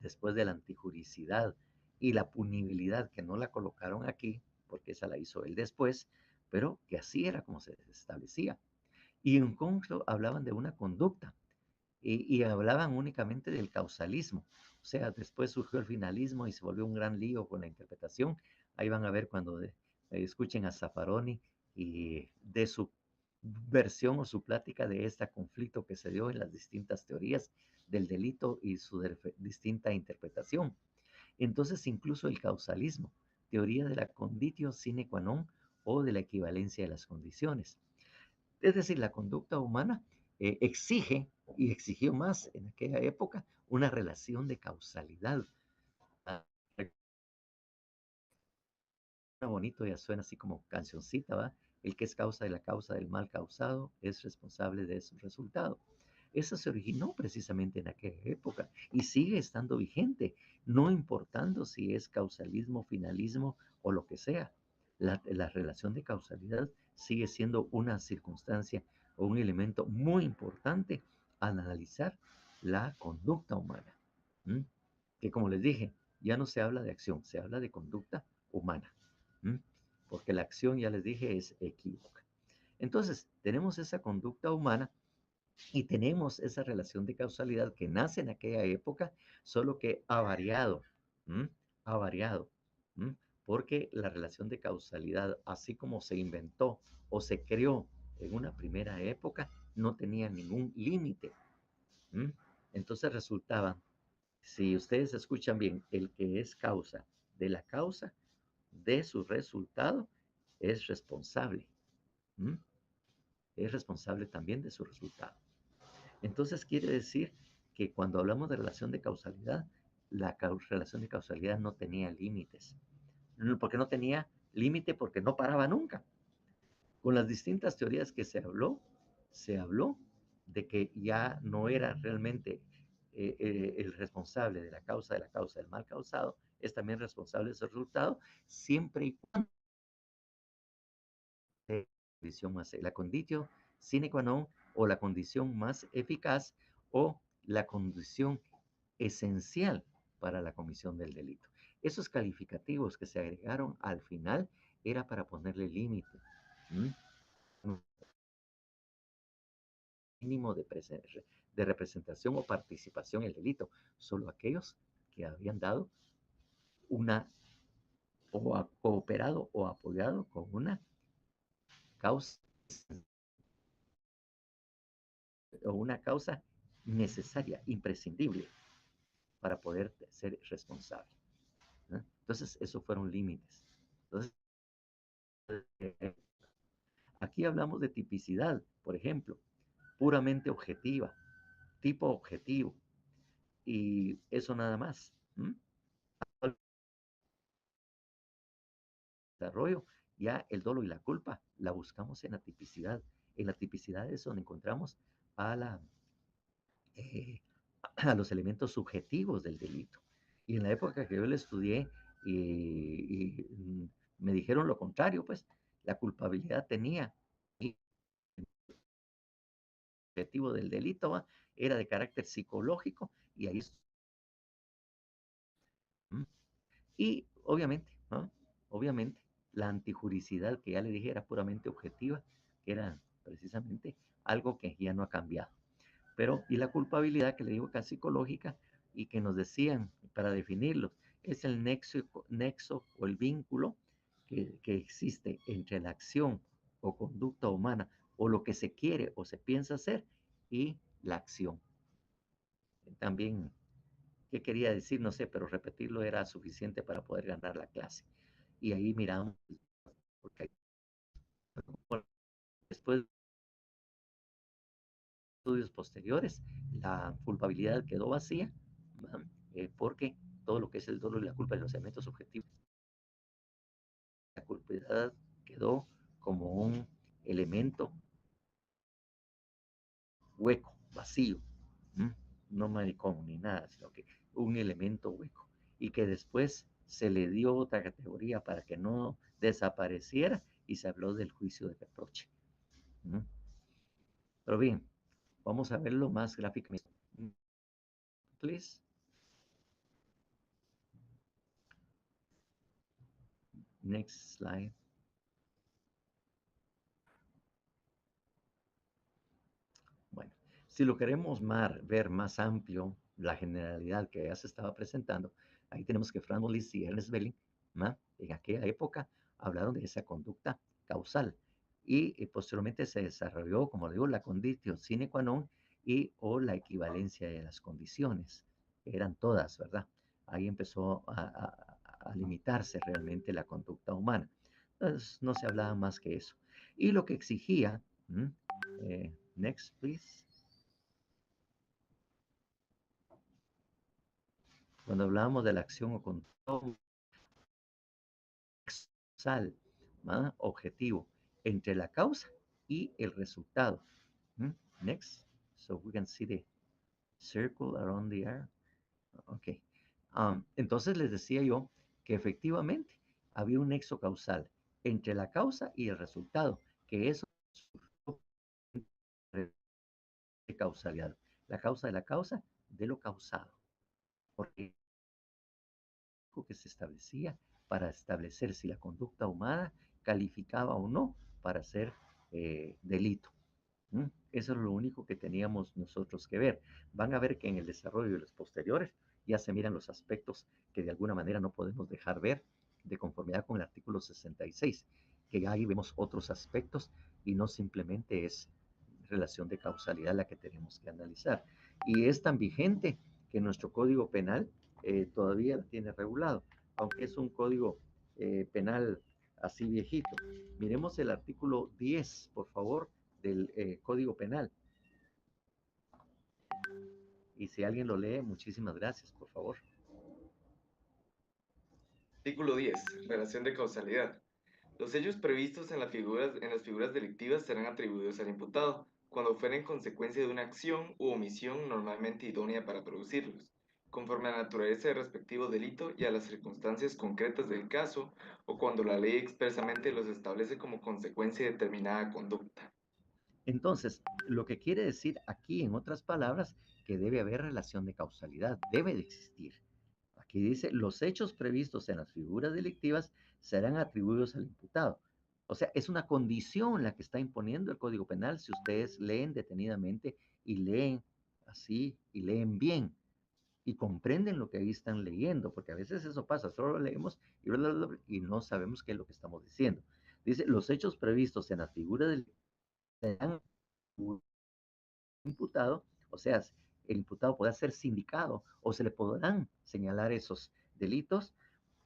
[SPEAKER 1] después de la antijuricidad y la punibilidad, que no la colocaron aquí, porque esa la hizo él después, pero que así era como se establecía. Y en concreto hablaban de una conducta y hablaban únicamente del causalismo. O sea, después surgió el finalismo y se volvió un gran lío con la interpretación. Ahí van a ver cuando escuchen a Zaffaroni y de su versión o su plática de este conflicto que se dio en las distintas teorías del delito y su distinta interpretación. Entonces, incluso el causalismo, teoría de la conditio sine qua non o de la equivalencia de las condiciones. Es decir, la conducta humana exige, y exigió más en aquella época, una relación de causalidad. Ah, bonito, ya suena así como cancioncita, ¿va? El que es causa de la causa del mal causado es responsable de su resultado. Eso se originó precisamente en aquella época y sigue estando vigente, no importando si es causalismo, finalismo o lo que sea. La relación de causalidad sigue siendo una circunstancia o un elemento muy importante al analizar la conducta humana. ¿Mm? Que como les dije, ya no se habla de acción, se habla de conducta humana. ¿Mm? Porque la acción, ya les dije, es equívoca. Entonces, tenemos esa conducta humana y tenemos esa relación de causalidad que nace en aquella época, solo que ha variado. ¿Mm? Ha variado. ¿Mm? Porque la relación de causalidad, así como se inventó o se creó en una primera época, no tenía ningún límite. ¿Mm? Entonces resultaba, si ustedes escuchan bien, el que es causa de la causa de su resultado es responsable. ¿Mm? Es responsable también de su resultado. Entonces quiere decir que cuando hablamos de relación de causalidad, la relación de causalidad no tenía límites. ¿Por qué no tenía límite? Porque no paraba nunca. Con las distintas teorías que se habló de que ya no era realmente el responsable de la causa del mal causado, es también responsable de su resultado, siempre y cuando condición más, la conditio sine qua non o la condición más eficaz o la condición esencial para la comisión del delito. Esos calificativos que se agregaron al final era para ponerle límite. ¿Mm? Mínimo de representación o participación en el delito, solo aquellos que habían dado una o cooperado o apoyado con una causa o una causa necesaria, imprescindible para poder ser responsable. ¿No? Entonces, esos fueron límites. Entonces, aquí hablamos de tipicidad, por ejemplo, puramente objetiva, tipo objetivo, y eso nada más. ¿Mm? Desarrollo, ya el dolo y la culpa la buscamos en la tipicidad. En la tipicidad es donde encontramos a, eh, a los elementos subjetivos del delito. Y en la época que yo lo estudié me dijeron lo contrario, pues la culpabilidad tenía el objetivo del delito, ¿va? Era de carácter psicológico y ahí y obviamente, ¿no? Obviamente, la antijuricidad que ya le dije era puramente objetiva, que era precisamente algo que ya no ha cambiado. Pero, y la culpabilidad que le digo que es psicológica y que nos decían para definirlo, es el nexo o el vínculo que existe entre la acción o conducta humana o lo que se quiere o se piensa hacer y la acción. También qué quería decir, no sé, pero repetirlo era suficiente para poder ganar la clase. Y ahí miramos, porque después de estudios posteriores, la culpabilidad quedó vacía, porque todo lo que es el dolor y la culpa de los elementos subjetivos, la culpabilidad quedó como un elemento hueco, vacío, ¿m? No maricón ni nada, sino que un elemento hueco y que después se le dio otra categoría para que no desapareciera y se habló del juicio de reproche. ¿M? Pero bien, vamos a verlo más gráficamente. Please. Next slide. Bueno, si lo queremos ver más amplio, la generalidad que ya se estaba presentando, ahí tenemos que Franz Liszt y Ernest Belling, ¿no? En aquella época hablaron de esa conducta causal y posteriormente se desarrolló, como digo, la conditio sine qua non y o la equivalencia de las condiciones, eran todas, ¿verdad? ahí empezó a limitarse realmente la conducta humana. Entonces, no se hablaba más que eso. Y lo que exigía, next, please. Cuando hablábamos de la acción o control, objetivo entre la causa y el resultado. Next, so we can see the circle around the arrow. Ok. Entonces les decía yo que efectivamente había un nexo causal entre la causa y el resultado, que eso de causalidad. La causa de la causa de lo causado. Porque que se establecía para establecer si la conducta humana calificaba o no para ser delito. Eso es lo único que teníamos nosotros que ver. Van a ver que en el desarrollo de los posteriores ya se miran los aspectos que de alguna manera no podemos dejar ver de conformidad con el artículo 66, que ahí vemos otros aspectos y no simplemente es relación de causalidad la que tenemos que analizar. Y es tan vigente que nuestro Código Penal todavía la tiene regulado, aunque es un código penal así viejito. Miremos el artículo 10, por favor, del Código Penal. Y si alguien lo lee, muchísimas gracias, por favor.
[SPEAKER 4] Artículo 10. Relación de causalidad. Los hechos previstos en las figuras delictivas serán atribuidos al imputado, cuando fueren consecuencia de una acción u omisión normalmente idónea para producirlos, conforme a la naturaleza del respectivo delito y a las circunstancias concretas del caso, o cuando la ley expresamente los establece como consecuencia de determinada conducta.
[SPEAKER 1] Entonces, lo que quiere decir aquí, en otras palabras, que debe haber relación de causalidad, debe de existir. Aquí dice, los hechos previstos en las figuras delictivas serán atribuidos al imputado. O sea, es una condición la que está imponiendo el Código Penal si ustedes leen detenidamente y leen así y leen bien y comprenden lo que ahí están leyendo, porque a veces eso pasa, solo lo leemos y no sabemos qué es lo que estamos diciendo. Dice, los hechos previstos en las figuras delictivas serán imputado, o sea, el imputado podrá ser sindicado o se le podrán señalar esos delitos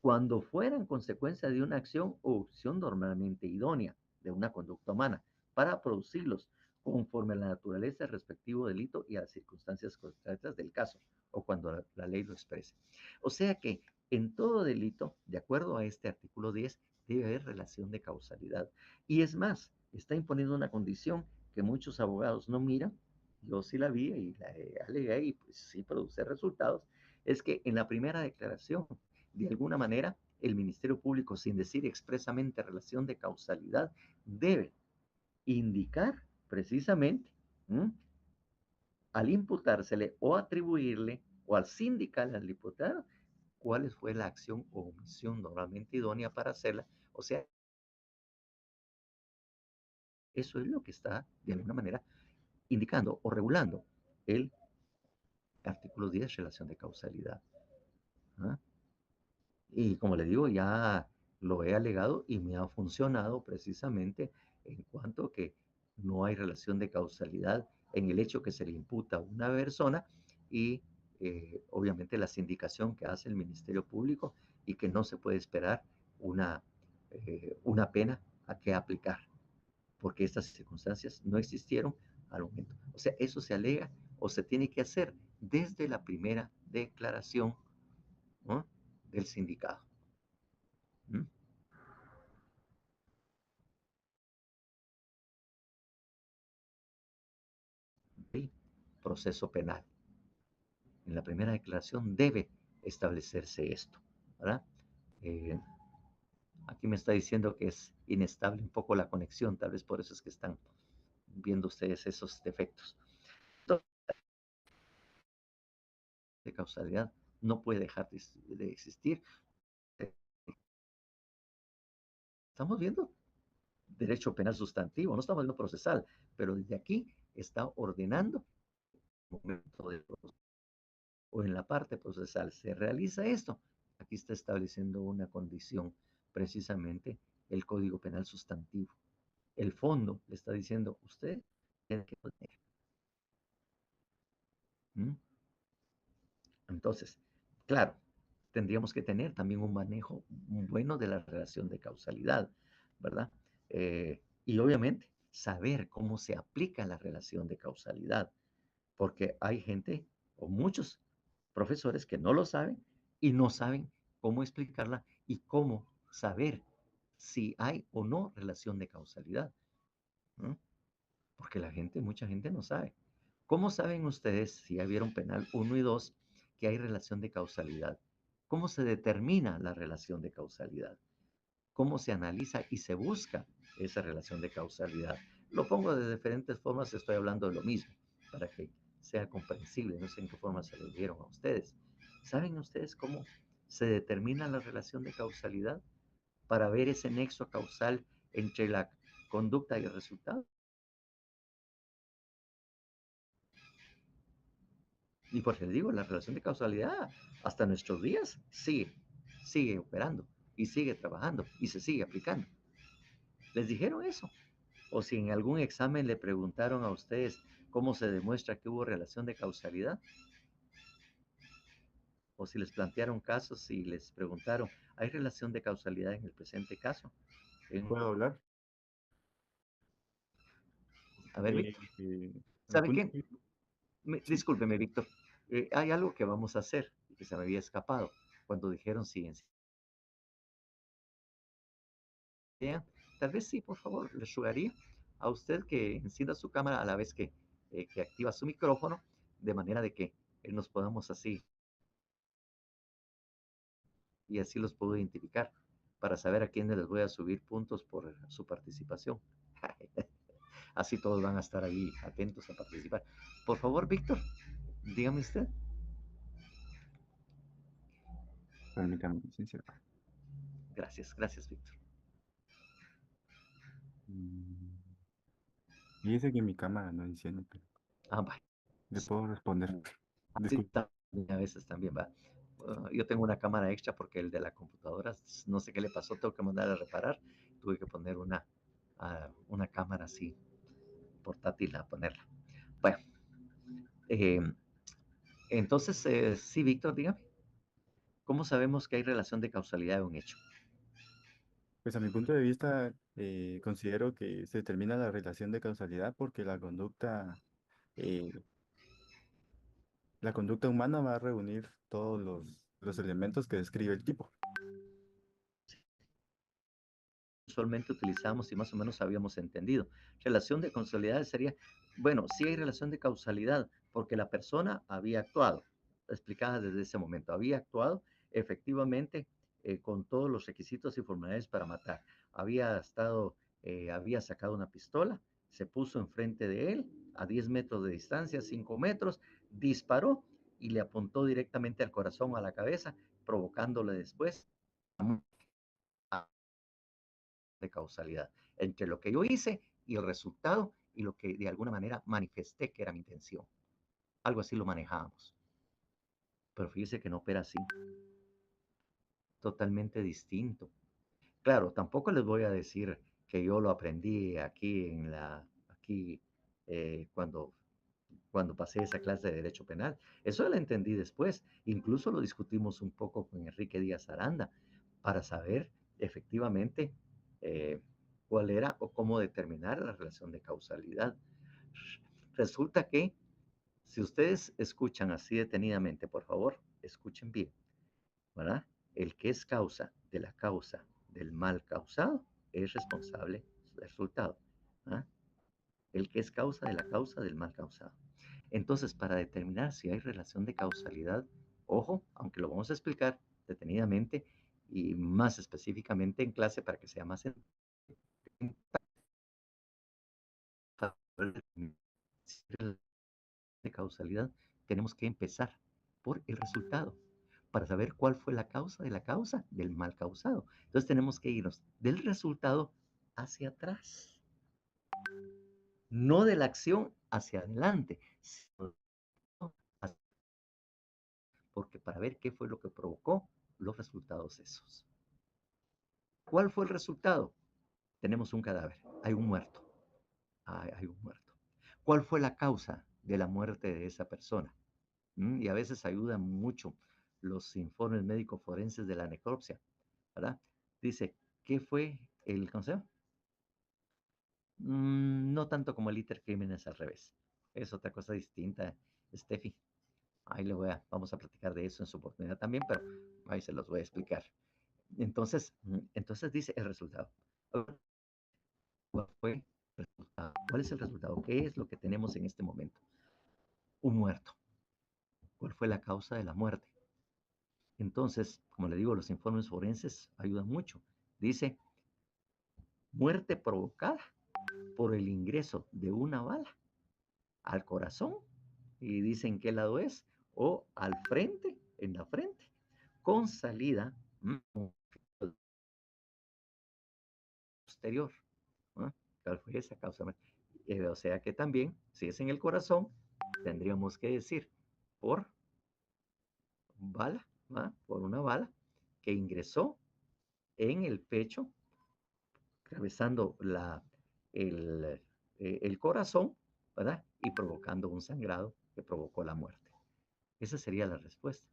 [SPEAKER 1] cuando fueran consecuencia de una acción o opción normalmente idónea de una conducta humana para producirlos conforme a la naturaleza del respectivo delito y a las circunstancias concretas del caso o cuando la ley lo exprese. O sea que en todo delito, de acuerdo a este artículo 10, debe haber relación de causalidad. Y es más, está imponiendo una condición que muchos abogados no miran. Yo sí la vi y la alegué y pues sí produce resultados, es que en la primera declaración, de alguna manera, el Ministerio Público, sin decir expresamente relación de causalidad, debe indicar precisamente al imputársele o atribuirle o al sindical al imputado cuál fue la acción o omisión normalmente idónea para hacerla. O sea, eso es lo que está de alguna manera indicando o regulando el artículo 10, relación de causalidad. ¿Ah? Y como le digo, ya lo he alegado y me ha funcionado precisamente en cuanto que no hay relación de causalidad en el hecho que se le imputa a una persona y obviamente la sindicación que hace el Ministerio Público y que no se puede esperar una pena a que aplicar, porque estas circunstancias no existieron al momento. O sea, eso se alega o se tiene que hacer desde la primera declaración, ¿no?, del sindicato. ¿Mm? ¿Sí? Proceso penal. En la primera declaración debe establecerse esto, ¿verdad? Eh, Aquí me está diciendo que es inestable un poco la conexión, tal vez por eso es que están viendo ustedes esos defectos. Entonces, de causalidad no puede dejar de existir. Estamos viendo derecho penal sustantivo, no estamos viendo procesal, pero desde aquí está ordenando el momento de o en la parte procesal se realiza esto, aquí está estableciendo una condición, precisamente el Código Penal sustantivo. El fondo le está diciendo, usted tiene que poner. ¿Mm? Entonces, claro, tendríamos que tener también un manejo bueno de la relación de causalidad, ¿verdad? Y obviamente saber cómo se aplica la relación de causalidad, porque hay gente o muchos profesores que no lo saben y no saben cómo explicarla y cómo saber si hay o no relación de causalidad, ¿no? Porque mucha gente no sabe. ¿Cómo saben ustedes, si ya vieron penal 1 y 2, que hay relación de causalidad? ¿Cómo se determina la relación de causalidad? ¿Cómo se analiza y se busca esa relación de causalidad? Lo pongo de diferentes formas, estoy hablando de lo mismo, para que sea comprensible. No sé en qué forma se lo dieron a ustedes. ¿Saben ustedes cómo se determina la relación de causalidad para ver ese nexo causal entre la conducta y el resultado? Y por eso les digo, la relación de causalidad hasta nuestros días sigue operando y sigue trabajando y se sigue aplicando. ¿Les dijeron eso? O si en algún examen le preguntaron a ustedes cómo se demuestra que hubo relación de causalidad, o si les plantearon casos y les preguntaron, ¿hay relación de causalidad en el presente caso?
[SPEAKER 3] ¿Puedo hablar?
[SPEAKER 1] A ver, Víctor,
[SPEAKER 3] Mi
[SPEAKER 1] ¿sabe
[SPEAKER 3] punto
[SPEAKER 1] qué?
[SPEAKER 3] de vista, sí,
[SPEAKER 1] Discúlpeme, Víctor. Hay algo que vamos a hacer y que se me había escapado cuando dijeron sí. Tal vez sí, por favor, le rogaría a usted que encienda su cámara a la vez que activa su micrófono, de manera de que nos podamos así y así los puedo identificar para saber a quiénes les voy a subir puntos por su participación. Así todos van a estar ahí atentos a participar. Por favor, Víctor, dígame usted.
[SPEAKER 3] permítame, sincero.
[SPEAKER 1] Gracias, gracias, Víctor.
[SPEAKER 3] Y dice que mi cámara no enciende, pero
[SPEAKER 1] Vaya.
[SPEAKER 3] le puedo responder.
[SPEAKER 1] Así
[SPEAKER 3] Disculpe.
[SPEAKER 1] a veces también va. Yo tengo una cámara extra porque el de la computadora, no sé qué le pasó, tengo que mandar a reparar. Tuve que poner una cámara así, portátil a ponerla. Bueno, eh, entonces, sí, Víctor, dígame, ¿cómo sabemos que hay relación de causalidad de un hecho?
[SPEAKER 3] Pues a mi punto de vista, considero que se determina la relación de causalidad porque eh, la conducta humana va a reunir todos los elementos que describe el tipo.
[SPEAKER 1] Usualmente utilizamos y más o menos habíamos entendido. Relación de causalidad sería, bueno, sí hay relación de causalidad porque la persona había actuado, explicada desde ese momento, había actuado efectivamente con todos los requisitos y formalidades para matar. Había sacado una pistola, se puso enfrente de él a 10 metros de distancia, 5 metros, disparó y le apuntó directamente al corazón o a la cabeza, provocándole después de causalidad entre lo que yo hice y el resultado y lo que de alguna manera manifesté que era mi intención. Algo así lo manejábamos. Pero fíjese que no opera así. Totalmente distinto. Claro, tampoco les voy a decir que yo lo aprendí aquí cuando pasé esa clase de Derecho Penal. Eso lo entendí después. Incluso lo discutimos un poco con Enrique Díaz Aranda para saber efectivamente eh, cuál era o cómo determinar la relación de causalidad. Resulta que si ustedes escuchan así detenidamente, por favor, escuchen bien, ¿verdad? El que es causa de la causa del mal causado es responsable del resultado. ¿Ah? El que es causa de la causa del mal causado. Entonces, para determinar si hay relación de causalidad, ojo, aunque lo vamos a explicar detenidamente y más específicamente en clase para que sea más de causalidad, tenemos que empezar por el resultado para saber cuál fue la causa de la causa del mal causado. Entonces tenemos que irnos del resultado hacia atrás, no de la acción hacia adelante, porque para ver qué fue lo que provocó los resultados esos. ¿Cuál fue el resultado? Tenemos un cadáver, hay un muerto, hay un muerto. ¿Cuál fue la causa de la muerte de esa persona? Y a veces ayuda mucho los informes médicos forenses de la necropsia, ¿verdad? Dice, ¿qué fue el consejo? No tanto como el iter crímenes al revés. Es otra cosa distinta, Steffi. Ahí vamos a platicar de eso en su oportunidad también, pero ahí se los voy a explicar. Entonces dice el resultado. ¿Cuál fue el resultado? ¿Cuál es el resultado? ¿Qué es lo que tenemos en este momento? Un muerto. ¿Cuál fue la causa de la muerte? Entonces, como le digo, los informes forenses ayudan mucho. Dice, muerte provocada por el ingreso de una bala al corazón, y dicen qué lado es, o al frente, en la frente, con salida posterior. ¿No? ¿Cuál fue esa causa? O sea que también, si es en el corazón, tendríamos que decir por bala, ¿va? Por una bala que ingresó en el pecho, atravesando el corazón, ¿verdad? Y provocando un sangrado que provocó la muerte. Esa sería la respuesta.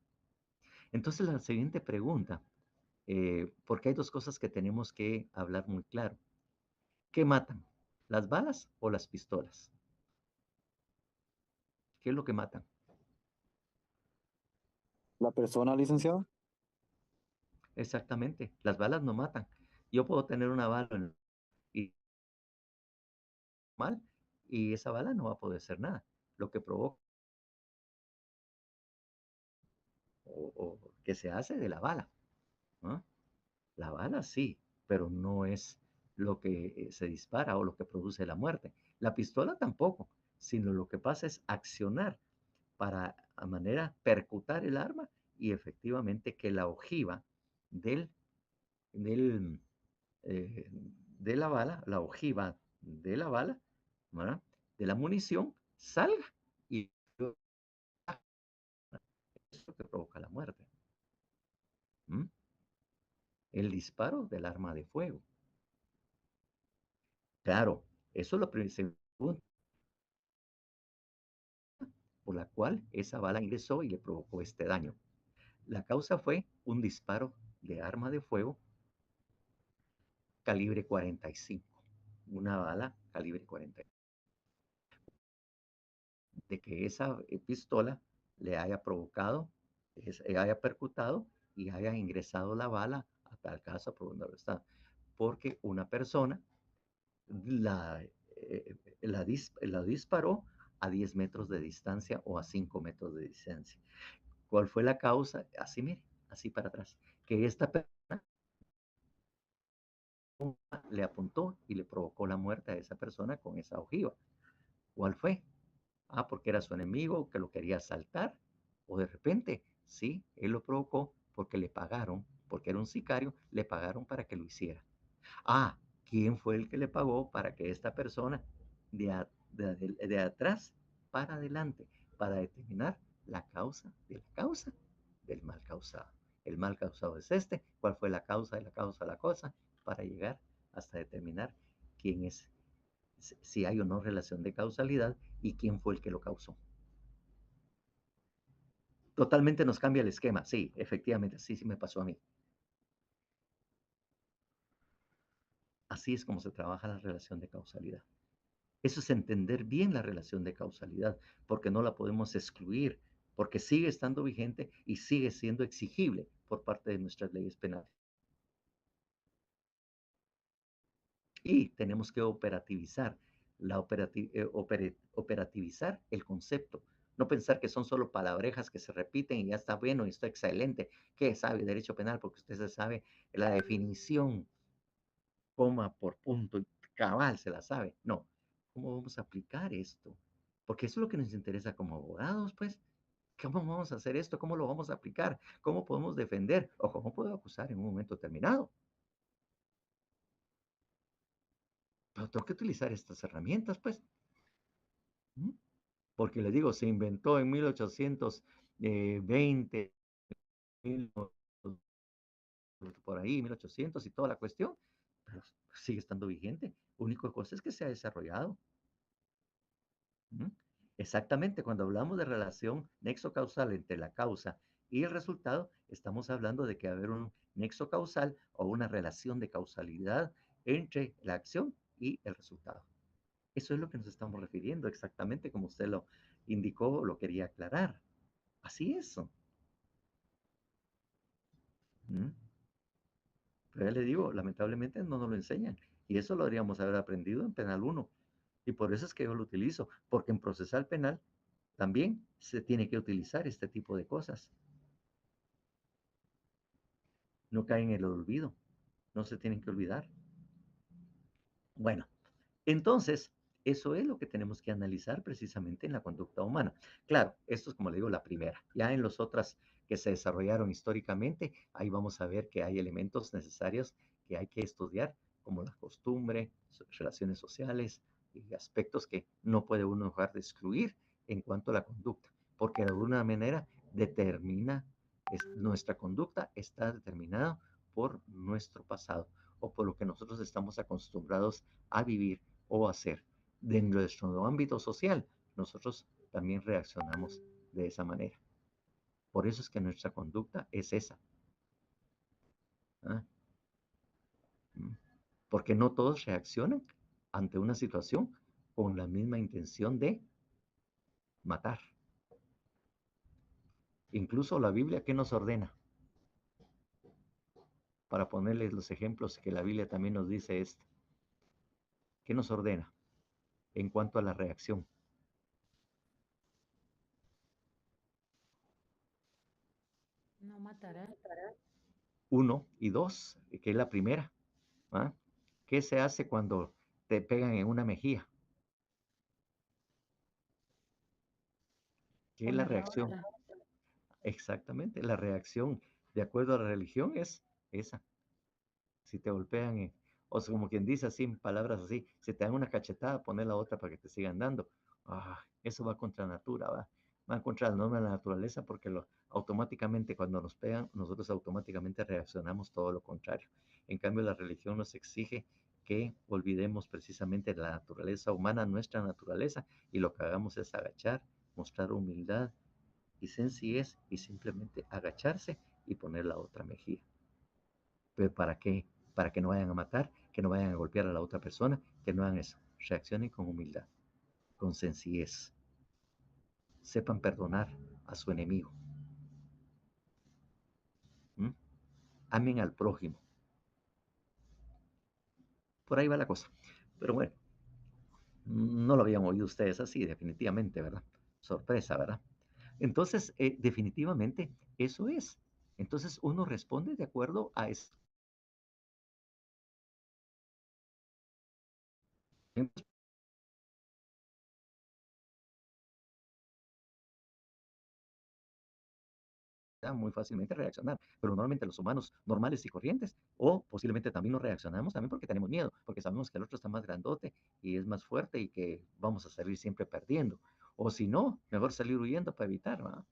[SPEAKER 1] Entonces, la siguiente pregunta, porque hay dos cosas que tenemos que hablar muy claro. ¿Qué matan? ¿Las balas o las pistolas? ¿Qué es lo que matan?
[SPEAKER 5] La persona, licenciado.
[SPEAKER 1] Exactamente, las balas no matan. Yo puedo tener una bala y mal y esa bala no va a poder hacer nada. Lo que provoca o que se hace de la bala, ¿no? La bala sí, pero no es lo que se dispara o lo que produce la muerte. La pistola tampoco, sino lo que pasa es accionar para a manera percutar el arma y efectivamente que la ojiva del, del, de la bala, la ojiva de la bala, ¿verdad? De la munición, salga y es lo que provoca la muerte. ¿Mm? El disparo del arma de fuego. Claro, eso es lo primero por la cual esa bala ingresó y le provocó este daño. La causa fue un disparo de arma de fuego calibre 45, una bala calibre 45, de que esa pistola le haya provocado, haya percutado y haya ingresado la bala a tal caso por donde está. Porque una persona la, la disparó a 10 metros de distancia o a 5 metros de distancia. ¿Cuál fue la causa? Así, mire, así para atrás. Que esta persona le apuntó y le provocó la muerte a esa persona con esa ojiva. ¿Cuál fue? Ah, porque era su enemigo, que lo quería asaltar. O de repente, sí, él lo provocó porque le pagaron, porque era un sicario, le pagaron para que lo hiciera. Ah, ¿quién fue el que le pagó para que esta persona de atrás para adelante, para determinar la causa de la causa del mal causado? El mal causado es este. ¿Cuál fue la causa de la causa de la cosa? Para llegar hasta determinar quién es, si hay o no relación de causalidad y quién fue el que lo causó. Totalmente nos cambia el esquema. Sí, efectivamente, sí me pasó a mí. Así es como se trabaja la relación de causalidad. Eso es entender bien la relación de causalidad, porque no la podemos excluir, porque sigue estando vigente y sigue siendo exigible por parte de nuestras leyes penales. Y tenemos que operativizar, operativizar el concepto. No pensar que son solo palabrejas que se repiten y ya está bueno y está excelente. ¿Qué sabe derecho penal? Porque usted se sabe la definición, coma por punto y cabal se la sabe. No, ¿cómo vamos a aplicar esto? Porque eso es lo que nos interesa como abogados, pues. ¿Cómo vamos a hacer esto? ¿Cómo lo vamos a aplicar? ¿Cómo podemos defender? ¿O cómo puedo acusar en un momento determinado? Pero tengo que utilizar estas herramientas, pues. ¿Mm? Porque les digo, se inventó en 1820, por ahí, 1800 y toda la cuestión, pero sigue estando vigente. Única cosa es que se ha desarrollado. ¿Mm? Exactamente, cuando hablamos de relación nexo causal entre la causa Y el resultado, estamos hablando de que va a haber un nexo causal o una relación de causalidad entre la acción y el resultado. Eso es lo que nos estamos refiriendo, exactamente como usted lo indicó, lo quería aclarar. Así es. ¿Mm? Pero ya le digo, lamentablemente no nos lo enseñan. Y eso lo deberíamos haber aprendido en Penal 1. Y por eso es que yo lo utilizo, porque en procesal penal también se tiene que utilizar este tipo de cosas. No caen en el olvido, no se tienen que olvidar. Bueno, entonces, eso es lo que tenemos que analizar precisamente en la conducta humana. Claro, esto es como le digo, la primera. Ya en los otras que se desarrollaron históricamente, ahí vamos a ver que hay elementos necesarios que hay que estudiar, como la costumbre, relaciones sociales y aspectos que no puede uno dejar de excluir en cuanto a la conducta, porque de alguna manera determina, nuestra conducta está determinada por nuestro pasado o por lo que nosotros estamos acostumbrados a vivir o hacer. Dentro de nuestro ámbito social, nosotros también reaccionamos de esa manera. Por eso es que nuestra conducta es esa. ¿Ah? Porque no todos reaccionan ante una situación con la misma intención de matar. Incluso la Biblia, ¿qué nos ordena? Para ponerles los ejemplos que la Biblia también nos dice esto. ¿Qué nos ordena en cuanto a la reacción?
[SPEAKER 2] No matarás.
[SPEAKER 1] 1 y 2, que es la primera. ¿Ah? ¿Qué se hace cuando te pegan en una mejilla? ¿Qué es la
[SPEAKER 2] Poner la
[SPEAKER 1] reacción?
[SPEAKER 2] otra.
[SPEAKER 1] Exactamente, la reacción de acuerdo a la religión es esa. Si te golpean, o sea, como quien dice así, en palabras así, si te dan una cachetada, poner la otra para que te sigan dando. Eso va contra natura, va contra la norma de la naturaleza porque automáticamente cuando nos pegan, nosotros automáticamente reaccionamos todo lo contrario. En cambio, la religión nos exige que olvidemos precisamente la naturaleza humana, nuestra naturaleza, y lo que hagamos es agachar, mostrar humildad y sencillez y simplemente agacharse y poner la otra mejilla. ¿Pero para qué? Para que no vayan a matar, que no vayan a golpear a la otra persona, que no hagan eso. Reaccionen con humildad, con sencillez. Sepan perdonar a su enemigo. ¿Mm? Amen al prójimo. Por ahí va la cosa. Pero bueno, no lo habían oído ustedes así, definitivamente, ¿verdad? Sorpresa, ¿verdad? Entonces, definitivamente, eso es. Entonces, uno responde de acuerdo a eso. Muy fácilmente reaccionar, pero normalmente los humanos normales y corrientes, o posiblemente también no reaccionamos también porque tenemos miedo, porque sabemos que el otro está más grandote y es más fuerte y que vamos a salir siempre perdiendo. O si no, mejor salir huyendo para evitar, ¿verdad?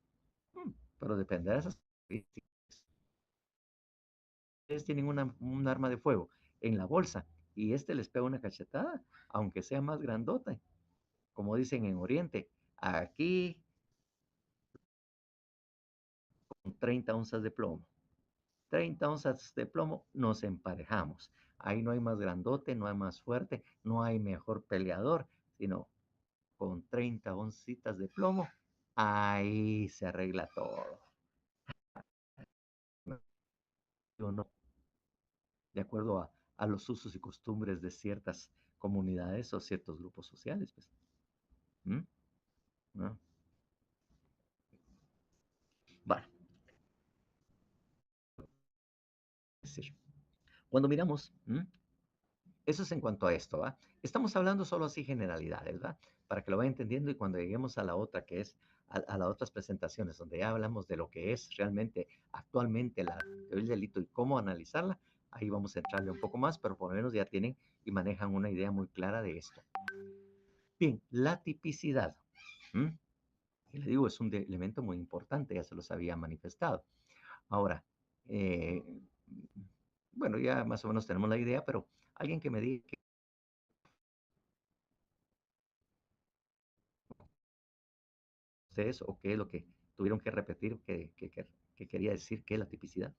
[SPEAKER 1] Pero depende de esas características. Ustedes tienen un arma de fuego en la bolsa y este les pega una cachetada, aunque sea más grandote, como dicen en Oriente, aquí con 30 onzas de plomo. 30 onzas de plomo, nos emparejamos. Ahí no hay más grandote, no hay más fuerte, no hay mejor peleador, sino con 30 oncitas de plomo, ahí se arregla todo. Yo no, de acuerdo a los usos y costumbres de ciertas comunidades o ciertos grupos sociales. Pues. ¿Mm? ¿No? Bueno, es decir, cuando miramos, eso es en cuanto a esto, ¿va? Estamos hablando solo así generalidades, ¿va? Para que lo vaya entendiendo y cuando lleguemos a la otra, que es a las otras presentaciones, donde ya hablamos de lo que es realmente actualmente el delito y cómo analizarla, ahí vamos a entrarle un poco más, pero por lo menos ya tienen y manejan una idea muy clara de esto. Bien, la tipicidad. Y le digo, es un elemento muy importante, ya se los había manifestado. Ahora, eh, bueno, ya más o menos tenemos la idea, pero alguien que me diga ustedes o qué es lo que tuvieron que repetir qué quería decir qué es la tipicidad.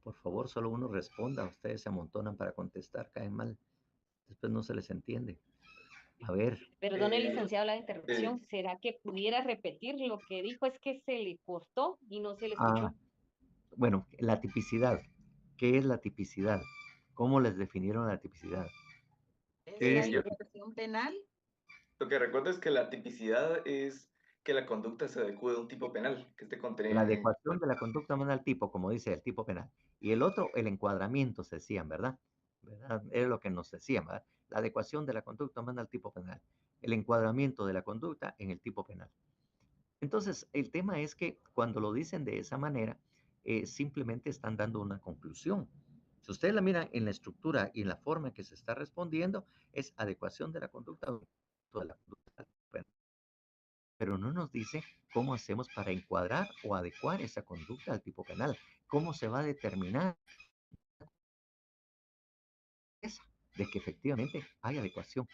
[SPEAKER 1] Por favor, solo uno responda. Ustedes se amontonan para contestar, caen mal. Después no se les entiende. A ver,
[SPEAKER 6] Perdone,
[SPEAKER 4] Eh,
[SPEAKER 6] licenciado, la
[SPEAKER 4] eh,
[SPEAKER 6] interrupción. ¿Será que pudiera repetir lo que dijo? Es que se le cortó y no se le
[SPEAKER 1] ah,
[SPEAKER 6] escuchó.
[SPEAKER 1] bueno, la tipicidad. ¿Qué es la tipicidad? ¿Cómo les definieron la tipicidad?
[SPEAKER 7] ¿Es
[SPEAKER 1] ¿Qué
[SPEAKER 7] la
[SPEAKER 1] es
[SPEAKER 4] yo-
[SPEAKER 1] la
[SPEAKER 7] interpretación penal?
[SPEAKER 4] lo que recuerdo es que la tipicidad es que la conducta se adecue a un tipo penal que esté
[SPEAKER 1] la
[SPEAKER 4] contenida en...
[SPEAKER 1] adecuación de la conducta humana al tipo, como dice el tipo penal? Y el otro, el encuadramiento, se decían, ¿verdad? ¿Verdad? Es lo que nos decían, ¿verdad? La adecuación de la conducta humana al tipo penal. El encuadramiento de la conducta en el tipo penal. Entonces, el tema es que cuando lo dicen de esa manera, simplemente están dando una conclusión. Si ustedes la miran en la estructura y en la forma en que se está respondiendo, es adecuación de la conducta de la conducta, pero no nos dice cómo hacemos para encuadrar o adecuar esa conducta al tipo penal. ¿Cómo se va a determinar esa de que efectivamente hay adecuación?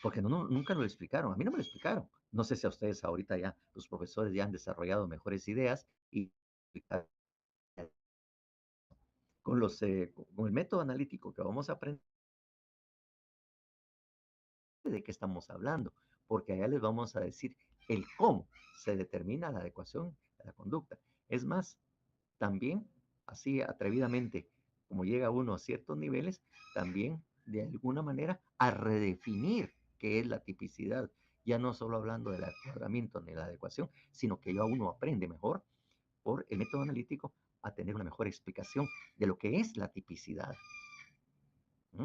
[SPEAKER 1] Porque nunca nos lo explicaron. A mí no me lo explicaron. No sé si a ustedes ahorita ya, los profesores ya han desarrollado mejores ideas y con el método analítico que vamos a aprender de qué estamos hablando, porque allá les vamos a decir el cómo se determina la adecuación de la conducta. Es más, también, así atrevidamente, como llega uno a ciertos niveles, también de alguna manera a redefinir qué es la tipicidad, ya no solo hablando del encuadramiento ni la adecuación, sino que ya uno aprende mejor por el método analítico a tener una mejor explicación de lo que es la tipicidad. ¿Mm?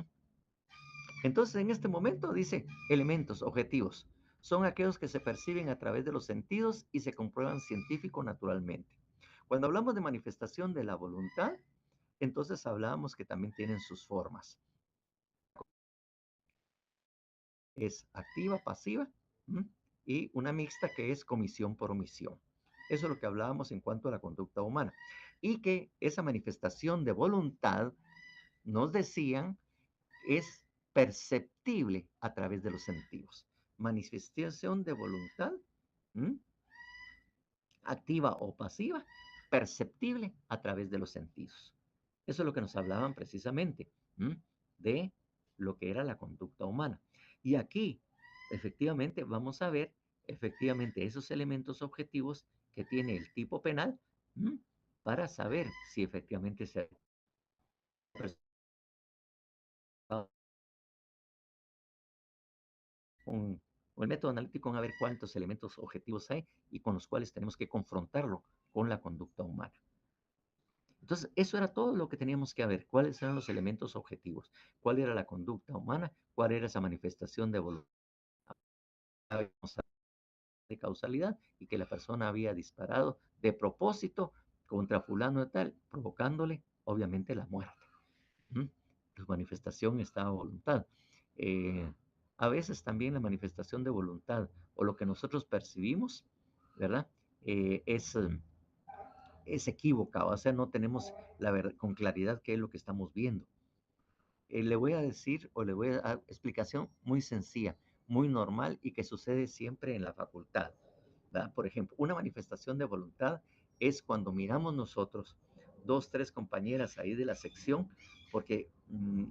[SPEAKER 1] Entonces, en este momento dice elementos objetivos. Son aquellos que se perciben a través de los sentidos y se comprueban científico naturalmente. Cuando hablamos de manifestación de la voluntad, entonces hablábamos que también tienen sus formas. Es activa, pasiva, ¿m? Y una mixta que es comisión por omisión. Eso es lo que hablábamos en cuanto a la conducta humana. Y que esa manifestación de voluntad, nos decían, es perceptible a través de los sentidos. Manifestación de voluntad, ¿m? Activa o pasiva, perceptible a través de los sentidos. Eso es lo que nos hablaban precisamente, ¿m? De lo que era la conducta humana. Y aquí, efectivamente, vamos a ver, efectivamente, esos elementos objetivos que tiene el tipo penal, ¿m? Para saber si efectivamente se ha con, con el método analítico a ver cuántos elementos objetivos hay y con los cuales tenemos que confrontarlo con la conducta humana. Entonces, eso era todo lo que teníamos que ver, cuáles eran los elementos objetivos, cuál era la conducta humana, cuál era esa manifestación de voluntad de causalidad y que la persona había disparado de propósito contra fulano de tal, provocándole obviamente la muerte. ¿Mm? Su manifestación estaba voluntad. Eh, a veces también la manifestación de voluntad o lo que nosotros percibimos, ¿verdad? Eh, es, eh, es equívoca, o sea, no tenemos la verdad, con claridad qué es lo que estamos viendo. Le voy a decir o le voy a dar explicación muy sencilla, muy normal y que sucede siempre en la facultad, ¿verdad? Por ejemplo, una manifestación de voluntad es cuando miramos nosotros dos, tres compañeras ahí de la sección, porque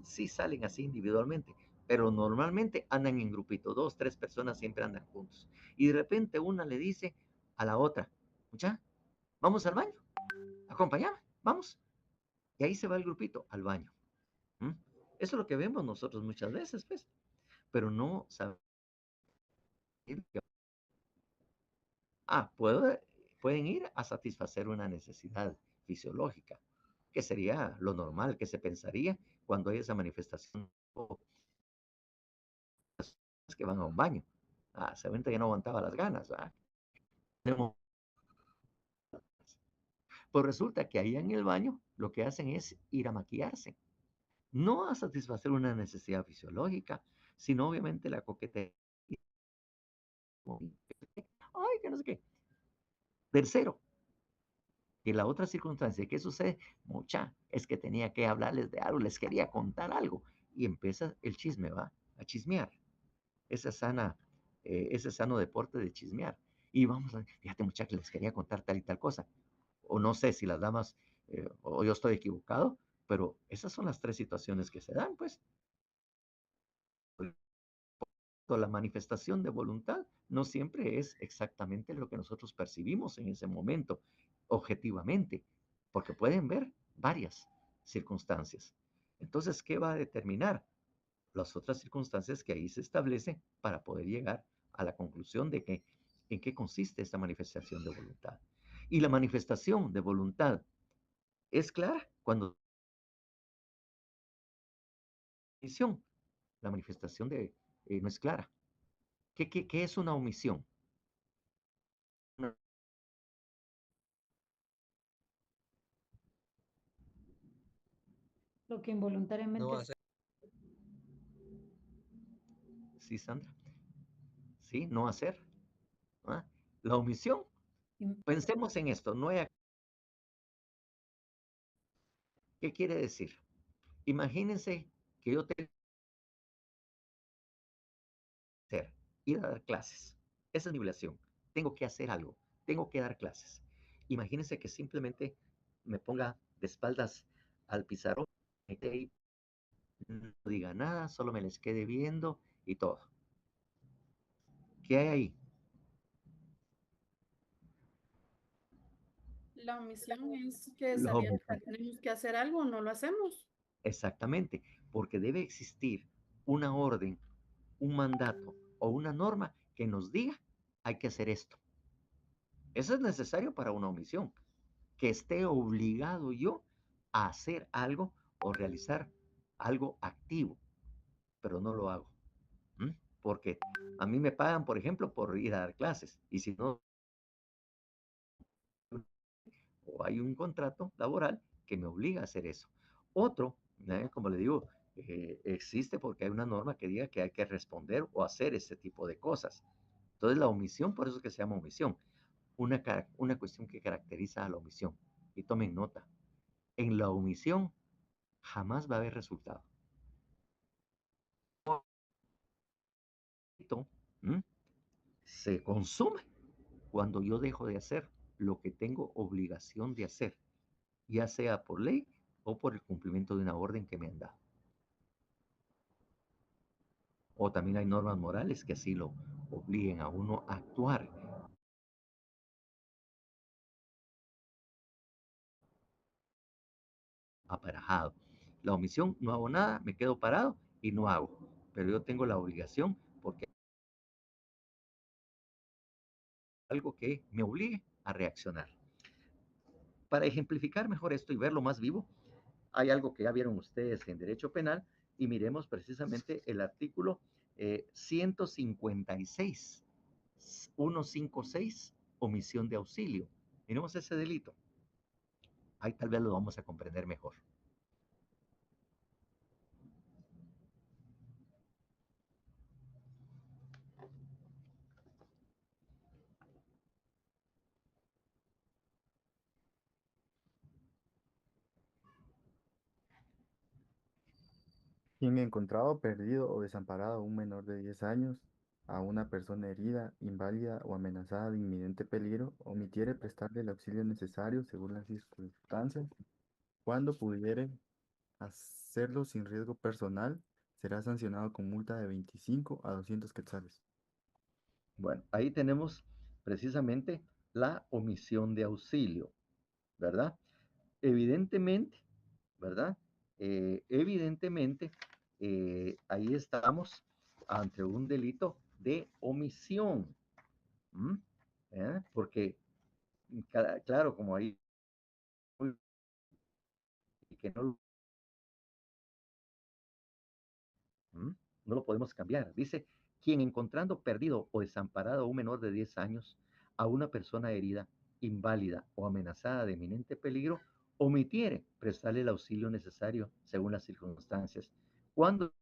[SPEAKER 1] sí salen así individualmente, pero normalmente andan en grupito, dos, tres personas siempre andan juntos. Y de repente una le dice a la otra, mucha, vamos al baño, acompáñame, vamos. Y ahí se va el grupito al baño. ¿Mm? Eso es lo que vemos nosotros muchas veces, pues, pero no sabemos que, ah, pueden ir a satisfacer una necesidad fisiológica, que sería lo normal que se pensaría cuando hay esa manifestación que van a un baño. Ah, seguramente ya no aguantaba las ganas. ¿Ah? Pues resulta que ahí en el baño lo que hacen es ir a maquillarse, no a satisfacer una necesidad fisiológica, sino obviamente la coquetería. Ay, que no sé qué. Tercero, que la otra circunstancia, ¿qué sucede? Mucha, es que tenía que hablarles de algo, les quería contar algo. Y empieza el chisme, ¿va? A chismear. Esa sana, ese sano deporte de chismear. Y vamos a, fíjate muchachos, les quería contar tal y tal cosa. O no sé si las damas, o yo estoy equivocado, pero esas son las tres situaciones que se dan, pues. La manifestación de voluntad no siempre es exactamente lo que nosotros percibimos en ese momento, objetivamente, porque pueden ver varias circunstancias. Entonces, ¿qué va a determinar? Las otras circunstancias que ahí se establecen para poder llegar a la conclusión de que en qué consiste esta manifestación de voluntad. Y la manifestación de voluntad es clara cuando la manifestación de, no es clara. ¿Qué es una omisión?
[SPEAKER 2] Lo que involuntariamente.
[SPEAKER 1] Sí, Sandra. Sí, no hacer. ¿Ah? La omisión. Pensemos en esto. No hay... ¿Qué quiere decir? Imagínense que yo tengo que hacer, ir a dar clases. Esa es mi obligación. Tengo que hacer algo. Tengo que dar clases. Imagínense que simplemente me ponga de espaldas al pizarrón, no diga nada, solo me les quede viendo y todo. ¿Qué hay ahí?
[SPEAKER 7] La omisión es que
[SPEAKER 1] La
[SPEAKER 7] sabiendo que
[SPEAKER 1] omisión.
[SPEAKER 7] tenemos que hacer algo, no lo hacemos.
[SPEAKER 1] Exactamente, porque debe existir una orden, un mandato o una norma que nos diga hay que hacer esto. Eso es necesario para una omisión, que esté obligado yo a hacer algo o realizar algo activo, pero no lo hago. ¿Mm? Porque a mí me pagan, por ejemplo, por ir a dar clases, y si no, o hay un contrato laboral que me obliga a hacer eso. Otro, como le digo, existe porque hay una norma que diga que hay que responder o hacer ese tipo de cosas. Entonces la omisión, por eso es que se llama omisión, una cuestión que caracteriza a la omisión. Y tomen nota, en la omisión jamás va a haber resultado. ¿Mm? Se consume cuando yo dejo de hacer lo que tengo obligación de hacer, ya sea por ley o por el cumplimiento de una orden que me han dado. O también hay normas morales que así lo obliguen a uno a actuar. Aparajado. La omisión, no hago nada, me quedo parado y no hago. Pero yo tengo la obligación porque algo que me obligue a reaccionar. Para ejemplificar mejor esto y verlo más vivo, hay algo que ya vieron ustedes en derecho penal y miremos precisamente el artículo 156, 156, omisión de auxilio. Miremos ese delito. Ahí tal vez lo vamos a comprender mejor.
[SPEAKER 3] Quien encontrado perdido o desamparado a un menor de 10 años, a una persona herida, inválida o amenazada de inminente peligro, omitiere prestarle el auxilio necesario según las circunstancias, cuando pudiere hacerlo sin riesgo personal, será sancionado con multa de 25 a 200 quetzales.
[SPEAKER 1] Bueno, ahí tenemos precisamente la omisión de auxilio, ¿verdad? Evidentemente, ¿verdad? Evidentemente, ahí estamos ante un delito de omisión. ¿Mm? Porque, claro, como ahí que no, ¿Mm? No lo podemos cambiar. Dice, quien encontrando perdido o desamparado a un menor de 10 años, a una persona herida, inválida o amenazada de eminente peligro, omitiere prestarle el auxilio necesario según las circunstancias. Cuando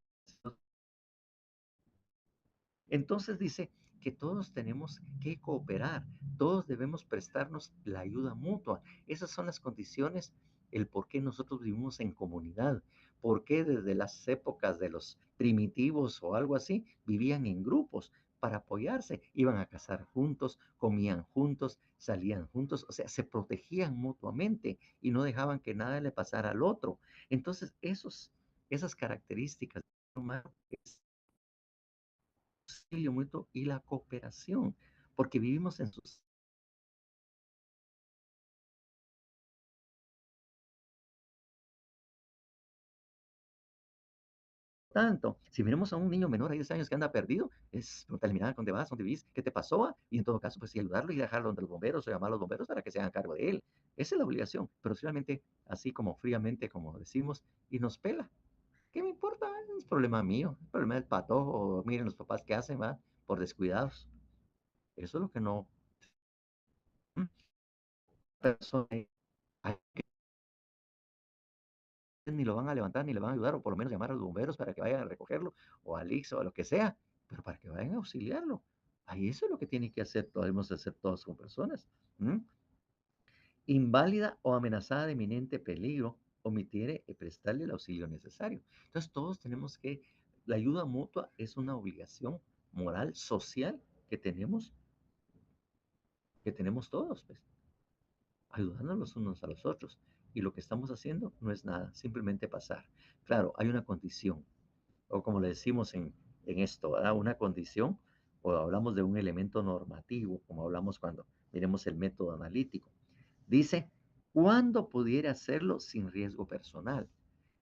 [SPEAKER 1] entonces dice que todos tenemos que cooperar, todos debemos prestarnos la ayuda mutua. Esas son las condiciones, el por qué nosotros vivimos en comunidad, por qué desde las épocas de los primitivos o algo así, vivían en grupos para apoyarse, iban a cazar juntos, comían juntos, salían juntos, o sea, se protegían mutuamente y no dejaban que nada le pasara al otro. Entonces, esas características del ser humano es el auxilio mutuo y la cooperación, porque vivimos en sus tanto. Si miramos a un niño menor de 10 años que anda perdido, es preguntarle, mira, ¿dónde vas? ¿Dónde vivís? ¿Qué te pasó? Y en todo caso, pues sí, ayudarlo y dejarlo donde los bomberos o llamar a los bomberos para que se hagan cargo de él. Esa es la obligación, pero realmente, así como fríamente, como decimos, y nos pela. ¿Qué me importa? Es problema mío, es problema del pato, o miren los papás que hacen, ¿va? Por descuidados. Eso es lo que no. Persona, hay ni lo van a levantar ni le van a ayudar, o por lo menos llamar a los bomberos para que vayan a recogerlo, o al IX o a lo que sea, pero para que vayan a auxiliarlo. Ahí eso es lo que tiene que hacer, podemos hacer todos como personas. ¿Mm? Inválida o amenazada de inminente peligro, omitir prestarle el auxilio necesario. Entonces todos tenemos que, la ayuda mutua es una obligación moral, social que tenemos todos, pues, ayudándonos los unos a los otros. Y lo que estamos haciendo no es nada, simplemente pasar. Claro, hay una condición, o como le decimos en esto, ¿verdad? Una condición, o hablamos de un elemento normativo, como hablamos cuando miremos el método analítico. Dice, ¿cuándo pudiera hacerlo sin riesgo personal?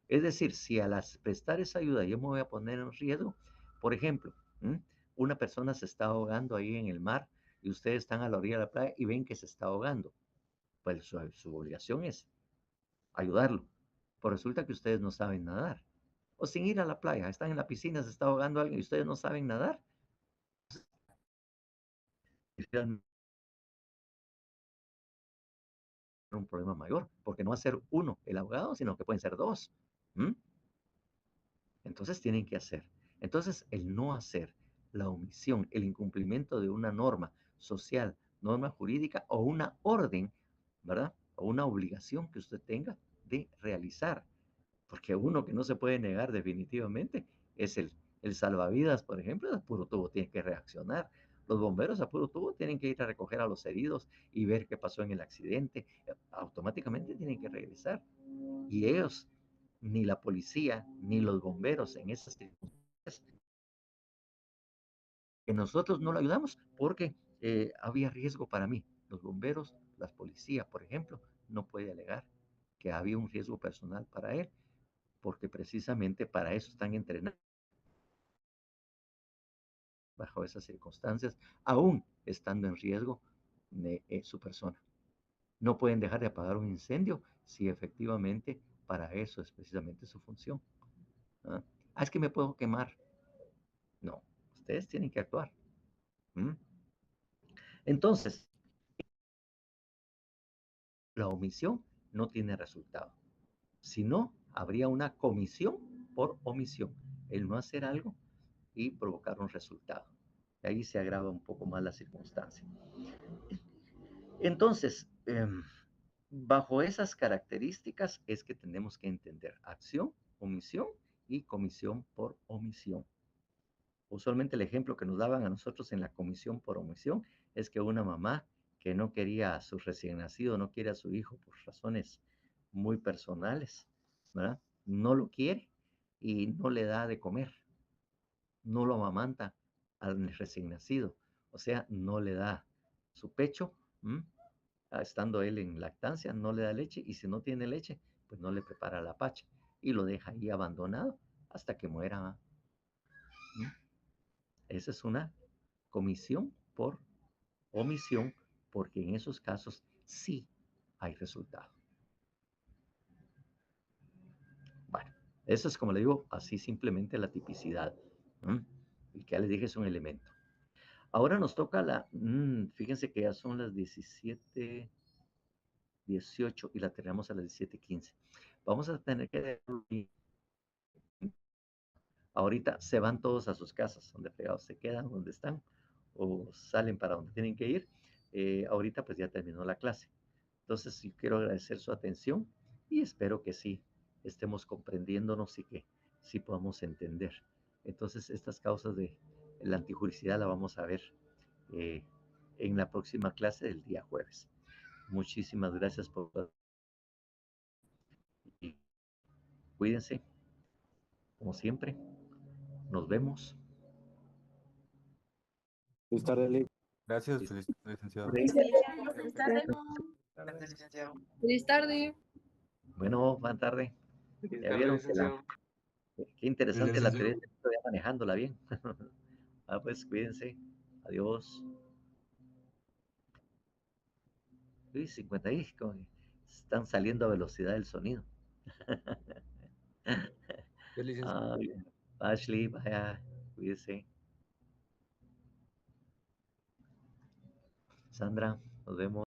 [SPEAKER 1] Es decir, si a las prestar esa ayuda yo me voy a poner en riesgo, por ejemplo, una persona se está ahogando ahí en el mar y ustedes están a la orilla de la playa y ven que se está ahogando, pues su obligación es ayudarlo. Pues resulta que ustedes no saben nadar. O sin ir a la playa, están en la piscina, se está ahogando alguien y ustedes no saben nadar. Es un problema mayor, porque no va a ser uno el ahogado, sino que pueden ser dos. ¿Mm? Entonces tienen que hacer. Entonces el no hacer, la omisión, el incumplimiento de una norma social, norma jurídica o una orden, ¿verdad? O una obligación que usted tenga de realizar. Porque uno que no se puede negar definitivamente es el salvavidas, por ejemplo, a puro tubo tiene que reaccionar. Los bomberos a puro tubo tienen que ir a recoger a los heridos y ver qué pasó en el accidente. Automáticamente tienen que regresar. Y ellos, ni la policía, ni los bomberos en esas circunstancias, que nosotros no lo ayudamos porque había riesgo para mí. Los bomberos, la policía, por ejemplo, no puede alegar que había un riesgo personal para él, porque precisamente para eso están entrenados bajo esas circunstancias, aún estando en riesgo de su persona. No pueden dejar de apagar un incendio si efectivamente para eso es precisamente su función. ¿Ah? Es que me puedo quemar. No, ustedes tienen que actuar. ¿Mm? Entonces, la omisión no tiene resultado. Si no, habría una comisión por omisión, el no hacer algo y provocar un resultado. Y ahí se agrava un poco más la circunstancia. Entonces, bajo esas características es que tenemos que entender acción, omisión y comisión por omisión. Usualmente el ejemplo que nos daban a nosotros en la comisión por omisión es que una mamá que no quería a su recién nacido, no quiere a su hijo por razones muy personales, ¿verdad? No lo quiere y no le da de comer, no lo amamanta al recién nacido, o sea, no le da su pecho, estando él en lactancia, no le da leche y si no tiene leche, pues no le prepara la pacha y lo deja ahí abandonado hasta que muera. Esa es una comisión por omisión, porque en esos casos sí hay resultado. Bueno, eso es como le digo, así simplemente la tipicidad. Y que ya les dije es un elemento. Ahora nos toca fíjense que ya son las 17:18 y la tenemos a las 17:15. Vamos a tener que ahorita se van todos a sus casas, donde fregados se quedan, donde están, o salen para donde tienen que ir, ahorita pues ya terminó la clase. Entonces, sí quiero agradecer su atención y espero que sí estemos comprendiéndonos y que sí podamos entender. Entonces, estas causas de la antijuricidad la vamos a ver eh, en la próxima clase del día jueves. Muchísimas gracias por y cuídense, como siempre. Nos vemos.
[SPEAKER 5] Feliz tarde, Lee.
[SPEAKER 3] Gracias, licenciado.
[SPEAKER 7] Feliz tarde.
[SPEAKER 8] Feliz tarde.
[SPEAKER 1] Bueno, buena tarde.
[SPEAKER 4] Feliz
[SPEAKER 1] Ya
[SPEAKER 4] tarde,
[SPEAKER 1] vieron que
[SPEAKER 4] licenciado.
[SPEAKER 1] qué interesante la
[SPEAKER 3] Licenciado.
[SPEAKER 1] Teresa, estoy manejándola bien. Pues cuídense. Adiós. Uy, 50 y están saliendo a velocidad del sonido. Bien. Ashley, vaya, cuídese. Sandra, nos vemos.